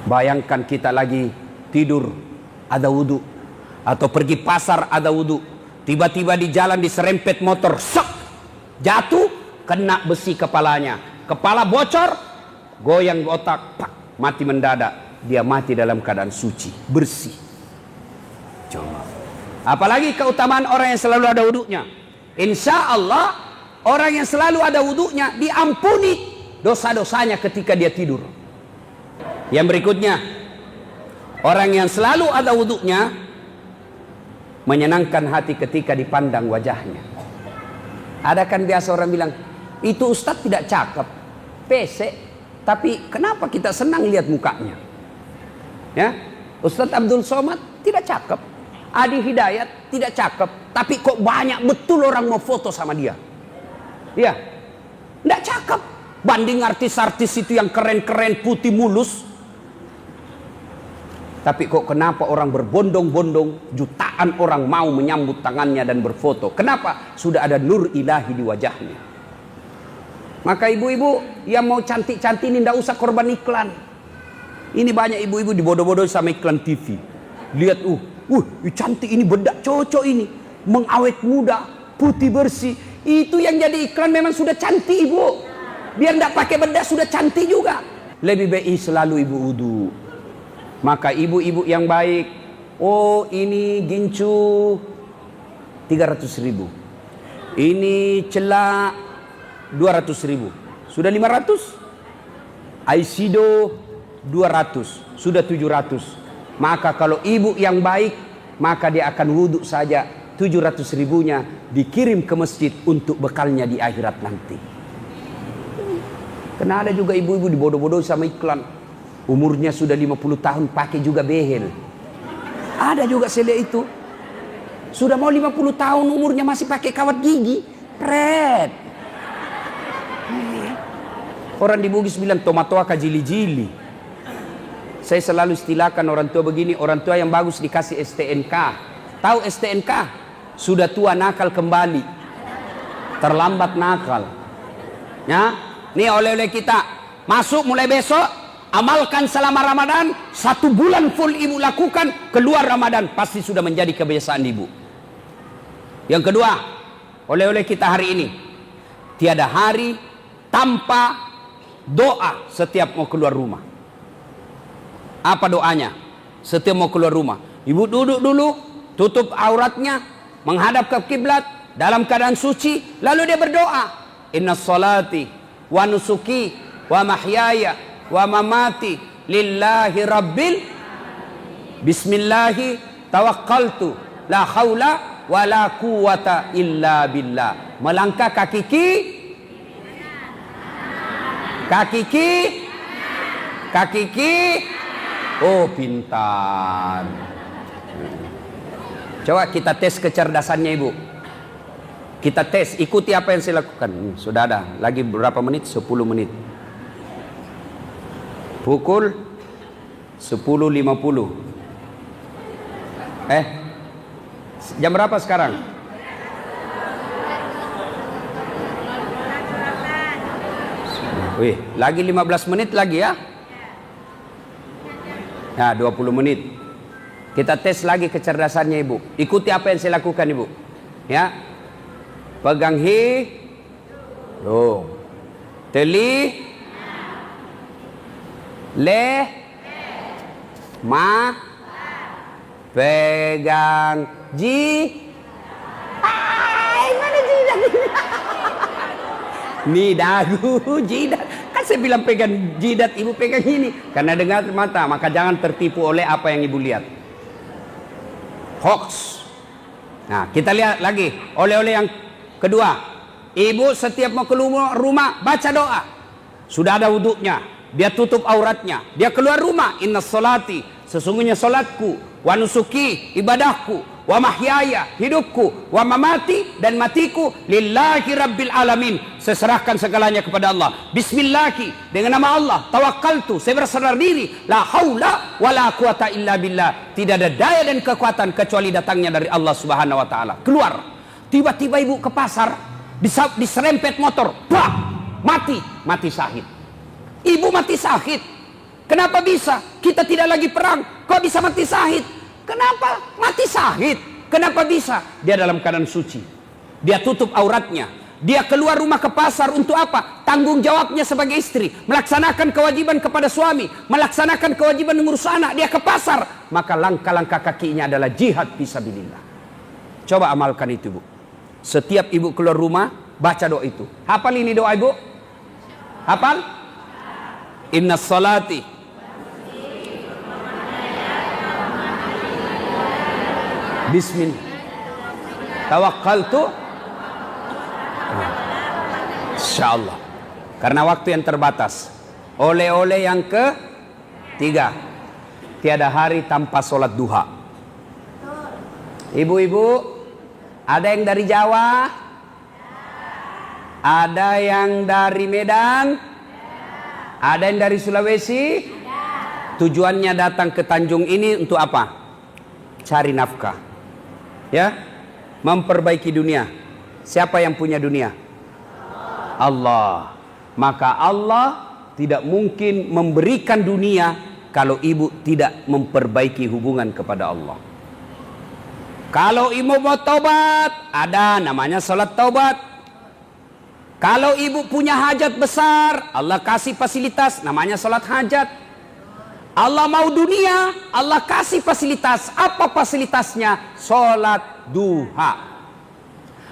Bayangkan kita lagi tidur ada wudu, atau pergi pasar ada wudu, tiba-tiba di jalan diserempet motor, jatuh, kena besi kepalanya, kepala bocor, goyang otak, mati mendadak. Dia mati dalam keadaan suci, bersih. Coba, apalagi keutamaan orang yang selalu ada wudunya. Insya Allah orang yang selalu ada wudunya diampuni dosa-dosanya ketika dia tidur. Yang berikutnya, orang yang selalu ada wudunya menyenangkan hati ketika dipandang wajahnya. Ada kan biasa orang bilang, itu Ustadz tidak cakep, pesek, tapi kenapa kita senang lihat mukanya? Ya, Ustadz Abdul Somad tidak cakep, Adi Hidayat tidak cakep, tapi kok banyak betul orang mau foto sama dia. Ya, tidak cakep. Banding artis-artis itu yang keren-keren putih mulus. Tapi kok kenapa orang berbondong-bondong, jutaan orang mau menyambut tangannya dan berfoto? Kenapa? Sudah ada nur ilahi di wajahnya. Maka ibu-ibu yang mau cantik-cantik ini tidak usah korban iklan. Ini banyak ibu-ibu dibodoh-bodoh sama iklan TV. Lihat, cantik ini, bedak cocok ini, mengawet muda, putih bersih. Itu yang jadi iklan memang sudah cantik, ibu. Biar tidak pakai bedak sudah cantik juga. Lebih baik selalu ibu wudu. Maka ibu-ibu yang baik, ini gincu 300.000, ini celak 200.000, sudah 500. Aisido 200, sudah 700. Maka kalau ibu yang baik, maka dia akan wudhu saja, 700.000-nya dikirim ke masjid untuk bekalnya di akhirat nanti. Karena ada juga ibu-ibu dibodoh-bodoh sama iklan. Umurnya sudah 50 tahun pakai juga behel. Ada juga saya lihat itu. Sudah mau 50 tahun umurnya masih pakai kawat gigi. Pret. Orang di Bugis bilang tomatoa kajili-jili. Saya selalu istilahkan orang tua begini, orang tua yang bagus dikasih STNK. Tahu STNK? Sudah tua nakal kembali. Terlambat nakal. Ya, nih oleh-oleh kita. Masuk mulai besok, amalkan selama Ramadan, 1 bulan full ibu lakukan, keluar Ramadan pasti sudah menjadi kebiasaan ibu. Yang kedua, oleh-oleh kita hari ini, tiada hari tanpa doa setiap mau keluar rumah. Apa doanya? Setiap mau keluar rumah, ibu duduk dulu, tutup auratnya, menghadap ke kiblat dalam keadaan suci, lalu dia berdoa, inna salati wa nusuki wa mahyaya wa mamati lillahi rabbil bismillahi tawakkaltu la haula wa la quwata illa billah. Melangkah kaki kaki. Oh, pintar. Coba kita tes kecerdasannya ibu. Kita tes, ikuti apa yang saya lakukan. Sudah ada, lagi berapa menit? 10 menit. Pukul 10.50. Jam berapa sekarang? Wih, lagi 15 menit lagi ya. Nah, 20 menit. Kita tes lagi kecerdasannya ibu. Ikuti apa yang saya lakukan ibu. Ya. Pegang hidung. Teli. Le. Ma. Pegang mana jidat? Nih dagu, jidat. Kan saya bilang pegang jidat, ibu pegang ini. Karena dengar mata, maka jangan tertipu oleh apa yang ibu lihat. Hoax. Nah, kita lihat lagi. Oleh-oleh yang kedua. Ibu setiap mau keluar rumah, baca doa. Sudah ada wuduknya. Dia tutup auratnya. Dia keluar rumah. Inna salati. Sesungguhnya salatku. Wa nusuki, ibadahku. Wa mahyaya, hidupku. Wa mamati, dan matiku. Lillahi rabbil alamin. Saya serahkan segalanya kepada Allah. Bismillahi, dengan nama Allah. Tawakkaltu, saya berserah diri. La haula wa la quwata illa billah. Tidak ada daya dan kekuatan kecuali datangnya dari Allah subhanahu wa ta'ala. Keluar. Tiba-tiba ibu ke pasar. Diserempet motor. Bah! Mati syahid. Ibu mati syahid. Kenapa bisa? Kita tidak lagi perang. Kok bisa mati syahid? Kenapa mati syahid? Kenapa bisa? Dia dalam keadaan suci. Dia tutup auratnya. Dia keluar rumah ke pasar untuk apa? Tanggung jawabnya sebagai istri. Melaksanakan kewajiban kepada suami. Melaksanakan kewajiban mengurus anak. Dia ke pasar. Maka langkah-langkah kakinya adalah jihad fisabilillah. Coba amalkan itu ibu. Setiap ibu keluar rumah, baca doa itu. Hafal ini doa ibu? Hafal? Inna salati. Bismillah. Tawakkaltu. Insyaallah. Karena waktu yang terbatas. Oleh-oleh yang ketiga. Tiada hari tanpa sholat duha. Ibu-ibu, ada yang dari Jawa? Ada yang dari Medan? Ada yang dari Sulawesi? Tujuannya datang ke Tanjung ini untuk apa? Cari nafkah. Ya, memperbaiki dunia. Siapa yang punya dunia? Allah. Maka Allah tidak mungkin memberikan dunia kalau ibu tidak memperbaiki hubungan kepada Allah. Kalau ibu mau taubat, ada namanya salat taubat. Kalau ibu punya hajat besar, Allah kasih fasilitas, namanya salat hajat. Allah mau dunia, Allah kasih fasilitas. Apa fasilitasnya? Sholat duha.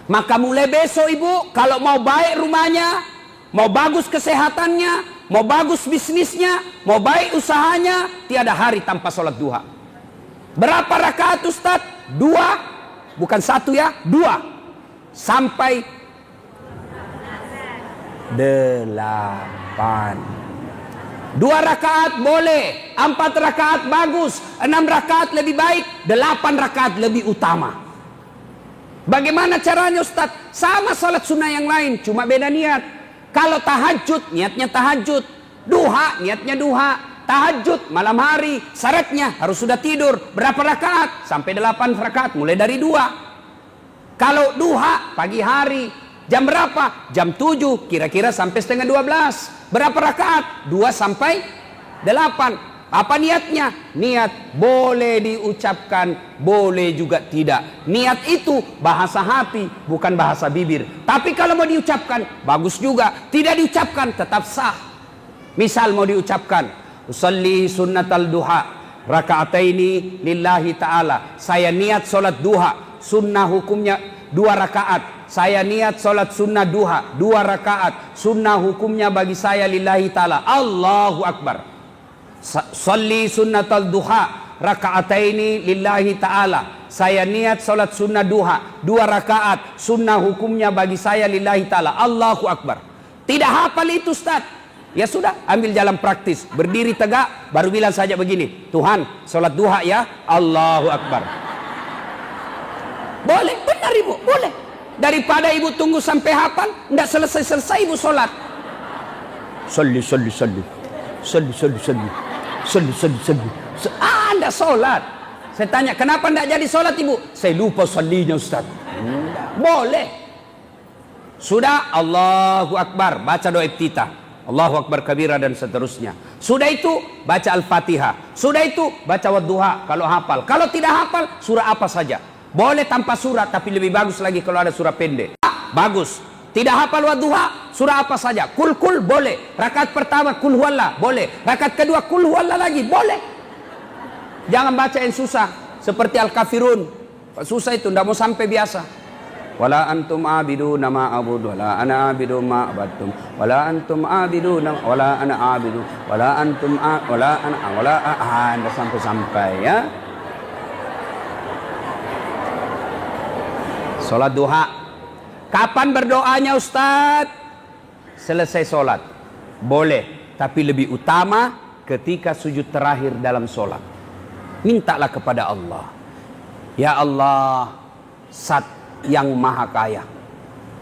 Maka mulai besok ibu, kalau mau baik rumahnya, mau bagus kesehatannya, mau bagus bisnisnya, mau baik usahanya, tiada hari tanpa sholat duha. Berapa rakaat Ustaz? 2, bukan 1 ya, 2 sampai 8. 2 rakaat boleh, 4 rakaat bagus, 6 rakaat lebih baik, 8 rakaat lebih utama. Bagaimana caranya Ustaz? Sama salat sunnah yang lain, cuma beda niat. Kalau tahajud, niatnya tahajud. Duha, niatnya duha. Tahajud, malam hari, syaratnya harus sudah tidur. Berapa rakaat? Sampai 8 rakaat, mulai dari 2. Kalau duha, pagi hari. Jam berapa? Jam 7, kira-kira sampai setengah 12. Berapa rakaat? 2 sampai 8. Apa niatnya? Niat boleh diucapkan, boleh juga tidak. Niat itu bahasa hati, bukan bahasa bibir. Tapi kalau mau diucapkan, bagus juga. Tidak diucapkan, tetap sah. Misal mau diucapkan, usalli sunnatal duha, raka'ataini lillahi ta'ala. Saya niat sholat duha, sunnah hukumnya 2 rakaat. Saya niat sholat sunnah duha 2 rakaat. Sunnah hukumnya bagi saya lillahi ta'ala. Allahu Akbar. Salli sunnatal duha raka'ataini lillahi ta'ala. Saya niat salat sunnah duha 2 rakaat. Sunnah hukumnya bagi saya lillahi ta'ala. Allahu Akbar. Tidak hafal itu Ustaz. Ya sudah, ambil jalan praktis. Berdiri tegak, baru bilang saja begini. Tuhan, salat duha ya. Allahu Akbar. Boleh, benar ibu, boleh. Daripada ibu tunggu sampai hafal, tidak selesai-selesai ibu salat. Salli, salli, salli. Salli, salli, salli. Salli. Anda sholat. Saya tanya, kenapa tidak jadi sholat ibu? Saya lupa sallinya Ustaz. Boleh. Sudah, Allahu Akbar, baca doa iftitah. Allahu Akbar kabira dan seterusnya. Sudah itu, baca Al-Fatihah. Sudah itu, baca wadduha kalau hafal. Kalau tidak hafal, surah apa saja. Boleh tanpa surah, tapi lebih bagus lagi kalau ada surah pendek. Bagus. Tidak hafal wadduha, surah apa saja. Kul boleh. Rakaat pertama kul huwallah, boleh. Rakaat kedua kul huwallah lagi, boleh. Jangan baca yang susah seperti Al-Kafirun. Susah itu, tidak mau sampai biasa. Wala antum abiduna ma abudu wala ana abidu ma abattum wala antum abiduna wala ana abidu wala antum wala ana wala Anda sampai ya. Salat duha. Kapan berdoanya Ustaz? Selesai sholat. Boleh. Tapi lebih utama ketika sujud terakhir dalam sholat. Mintalah kepada Allah. Ya Allah, Zat yang maha kaya.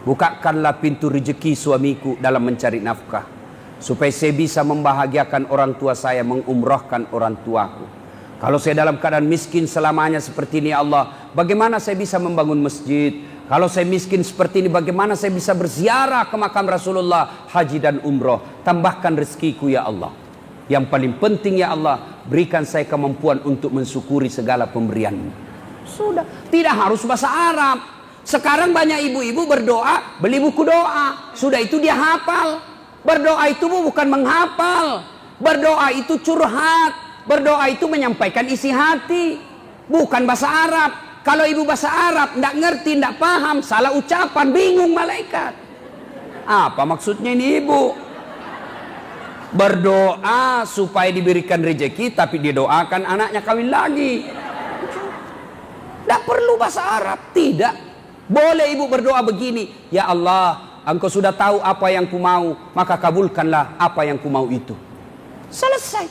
Bukakanlah pintu rezeki suamiku dalam mencari nafkah. Supaya saya bisa membahagiakan orang tua saya, mengumrahkan orang tuaku. Kalau saya dalam keadaan miskin selamanya seperti ini ya Allah, bagaimana saya bisa membangun masjid? Kalau saya miskin seperti ini, bagaimana saya bisa berziarah ke makam Rasulullah, haji dan umroh? Tambahkan rezekiku ya Allah. Yang paling penting ya Allah, berikan saya kemampuan untuk mensyukuri segala pemberian-Mu. Sudah, tidak harus bahasa Arab. Sekarang banyak ibu-ibu berdoa, beli buku doa. Sudah itu dia hafal. Berdoa itu bukan menghafal. Berdoa itu curhat. Berdoa itu menyampaikan isi hati. Bukan bahasa Arab. Kalau ibu bahasa Arab, tidak ngerti, tidak paham, salah ucapan, bingung malaikat. Apa maksudnya ini ibu? Berdoa supaya diberikan rezeki, tapi dia doakan anaknya kawin lagi. Tidak perlu bahasa Arab, tidak. Boleh ibu berdoa begini, ya Allah, Engkau sudah tahu apa yang ku mau, maka kabulkanlah apa yang ku mau itu. Selesai.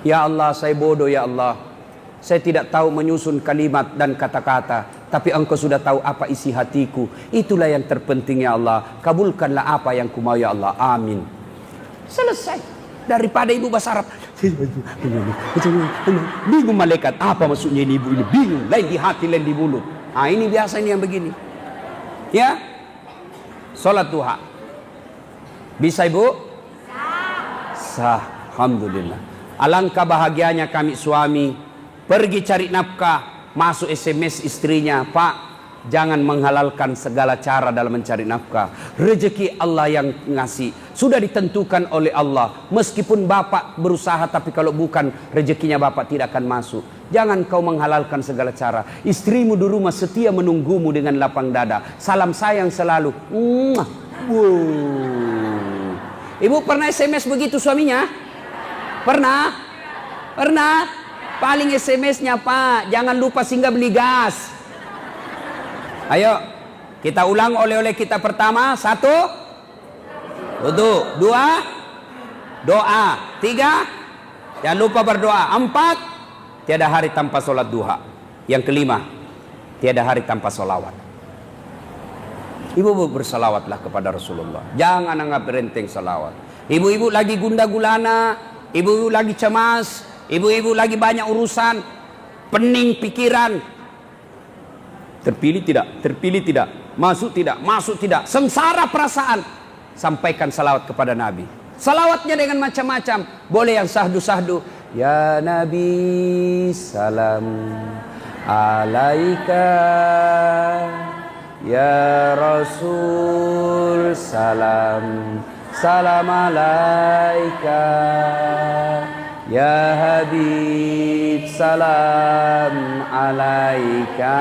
Ya Allah, saya bodoh ya Allah. Saya tidak tahu menyusun kalimat dan kata-kata, tapi Engkau sudah tahu apa isi hatiku. Itulah yang terpenting ya Allah. Kabulkanlah apa yang ku mau ya Allah. Amin. Selesai. Daripada ibu bahasa Arab, bingung malaikat. Apa maksudnya ini ibu ini? Bingung. Lain di hati, lain di mulut. Ah, ini biasa ini yang begini. Ya. Salat duha. Bisa ibu? Sah. Alhamdulillah. Alangkah bahagianya kami suami. Pergi cari nafkah, masuk SMS istrinya, Pak, jangan menghalalkan segala cara dalam mencari nafkah. Rezeki Allah yang ngasih, sudah ditentukan oleh Allah. Meskipun bapak berusaha, tapi kalau bukan rezekinya bapak tidak akan masuk. Jangan kau menghalalkan segala cara. Istrimu di rumah setia menunggumu dengan lapang dada. Salam sayang selalu. Ibu pernah SMS begitu suaminya? Pernah? Pernah? Paling SMS-nya, Pak, jangan lupa singgah beli gas. Ayo, kita ulang oleh-oleh kita pertama. 1, wudu. 2, doa. 3, jangan lupa berdoa. 4, tiada hari tanpa sholat duha. Yang kelima, tiada hari tanpa sholawat. Ibu-ibu bersalawatlah kepada Rasulullah. Jangan anggap renteng salawat. Ibu-ibu lagi gundah gulana, ibu-ibu lagi cemas, ibu-ibu lagi banyak urusan, pening pikiran. Terpilih tidak, masuk tidak, sengsara perasaan. Sampaikan salawat kepada Nabi. Salawatnya dengan macam-macam. Boleh yang sahdu-sahdu. Ya Nabi salam alaika, ya Rasul salam alaika, ya Habib salam alaika,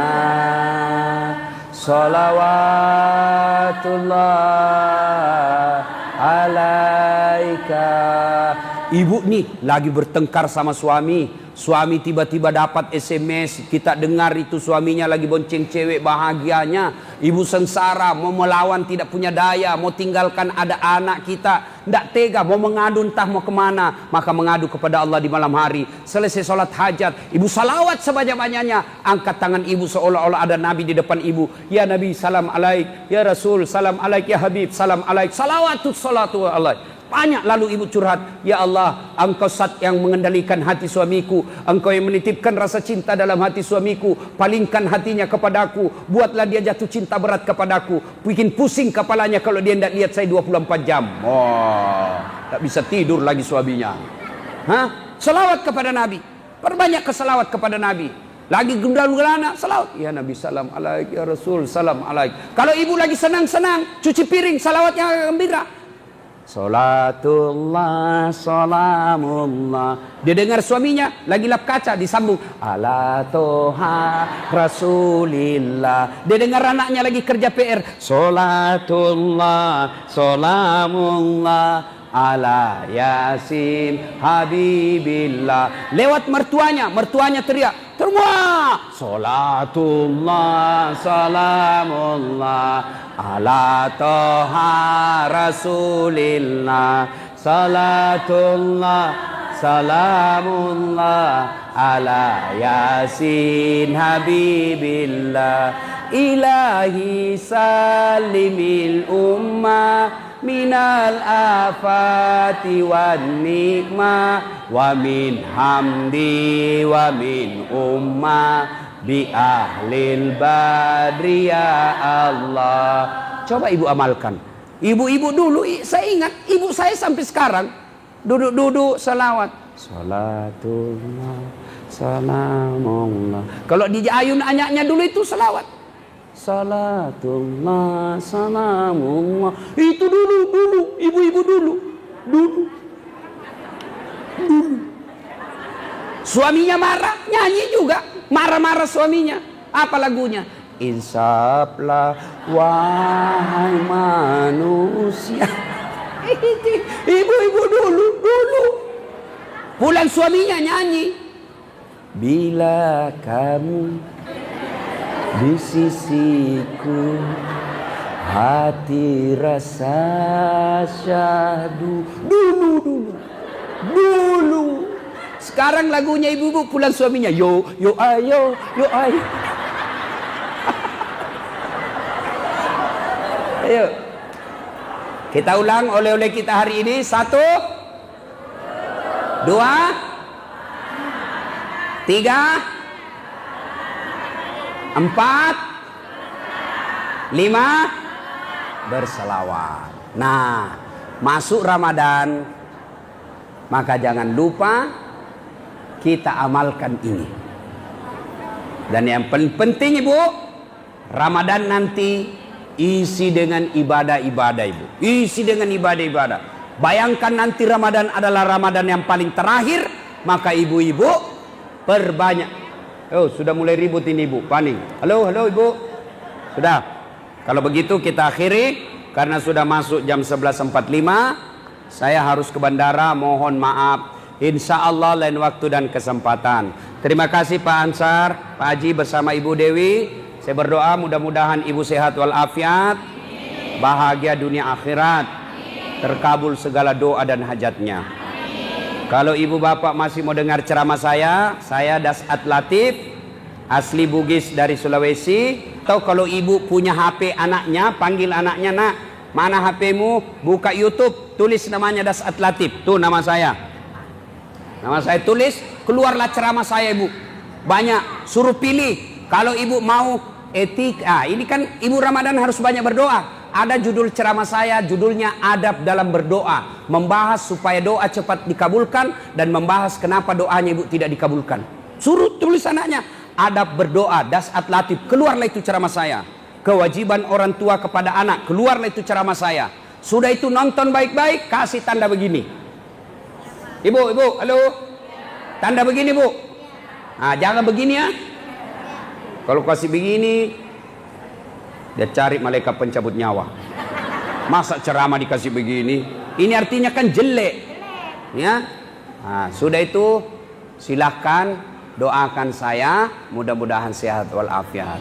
salawatullah alaika. Ibu nih lagi bertengkar sama suami. Suami tiba-tiba dapat SMS, kita dengar itu suaminya lagi bonceng cewek bahagianya. Ibu sengsara, mau melawan tidak punya daya, mau tinggalkan ada anak kita, tidak tega, mau mengadu entah mau kemana. Maka mengadu kepada Allah di malam hari. Selesai sholat hajat, ibu salawat sebanyak-banyaknya. Angkat tangan ibu seolah-olah ada Nabi di depan ibu. Ya Nabi salam alaik, ya Rasul salam alaik, ya Habib salam alaik, salatu alaik. Banyak lalu ibu curhat, ya Allah, engkau zat yang mengendalikan hati suamiku, engkau yang menitipkan rasa cinta dalam hati suamiku, palingkan hatinya kepadaku, buatlah dia jatuh cinta berat kepadaku, bikin pusing kepalanya kalau dia tidak lihat saya 24 jam. Tak bisa tidur lagi suaminya. Selawat kepada Nabi, perbanyak keselawat kepada Nabi. Lagi gundah-gulana, salawat, ya Nabi salam alaik, ya Rasul salam alaik. Kalau ibu lagi senang-senang cuci piring, salawatnya gembira. Salatullah, salamullah. Dia dengar suaminya lagi lap kaca, disambung ala toha rasulillah. Dia dengar anaknya lagi kerja PR, salatullah, salamullah ala yasin habibillah. Lewat mertuanya teriak, semua salatullah, salamullah ala toha rasulillah, salatullah, salamullah ala yasin habibillah. Ilahi salimil ummah minal afati wan nikmah wa min hamdi wa min ummah bi ahlil badri ya Allah. Coba ibu amalkan. Ibu-ibu dulu, saya ingat ibu saya sampai sekarang duduk-duduk salawat. Salatullah, salamullah. Kalau di ayun anyaknya dulu itu salawat. Salatullah, salamullah. Itu dulu, ibu-ibu dulu. Suaminya marah, nyanyi juga. Marah-marah suaminya. Apa lagunya? Insaflah wahai manusia. Ibu-ibu dulu. Pulang suaminya nyanyi. Bila kamu di sisiku, hati rasa syahdu. Dulu. Sekarang lagunya ibu-ibu pulang suaminya. Yo ayo. Ayo. Kita ulang oleh-oleh kita hari ini. 1, 2, 3, 4, 5, berselawat. Nah, masuk Ramadan, maka jangan lupa kita amalkan ini. Dan yang paling penting ibu, Ramadan nanti isi dengan ibadah-ibadah ibu. Isi dengan ibadah-ibadah. Bayangkan nanti Ramadan adalah Ramadan yang paling terakhir, maka ibu-ibu perbanyak. Oh, sudah mulai ribut ini ibu, paling. Halo ibu. Sudah. Kalau begitu kita akhiri karena sudah masuk jam 11.45. Saya harus ke bandara, mohon maaf. Insya Allah lain waktu dan kesempatan. Terima kasih Pak Ansar, Pak Haji bersama Ibu Dewi. Saya berdoa mudah-mudahan Ibu sehat walafiat, bahagia dunia akhirat, terkabul segala doa dan hajatnya. Kalau ibu bapak masih mau dengar ceramah saya Dasat Latif, asli Bugis dari Sulawesi. Atau kalau ibu punya HP anaknya, panggil anaknya, nak, mana HP-mu? Buka YouTube, tulis namanya Dasat Latif. Tuh nama saya. Nama saya tulis, keluarlah ceramah saya ibu. Banyak, suruh pilih. Kalau ibu mau etika, ini kan ibu Ramadan harus banyak berdoa. ada judul ceramah saya, judulnya Adab dalam Berdoa. Membahas supaya doa cepat dikabulkan dan membahas kenapa doanya ibu tidak dikabulkan. Suruh tulis anaknya, adab berdoa, dasat latif, keluarlah itu ceramah saya. Kewajiban orang tua kepada anak, keluarlah itu ceramah saya. Sudah itu nonton baik-baik, kasih tanda begini. Ibu, halo? Tanda begini, Bu. Nah, jangan begini ya. Kalau kasih begini, dia cari malaikat pencabut nyawa. Masa ceramah dikasih begini? Ini artinya kan jelek. Ya. Nah, sudah itu silahkan doakan saya, mudah-mudahan sehat walafiat.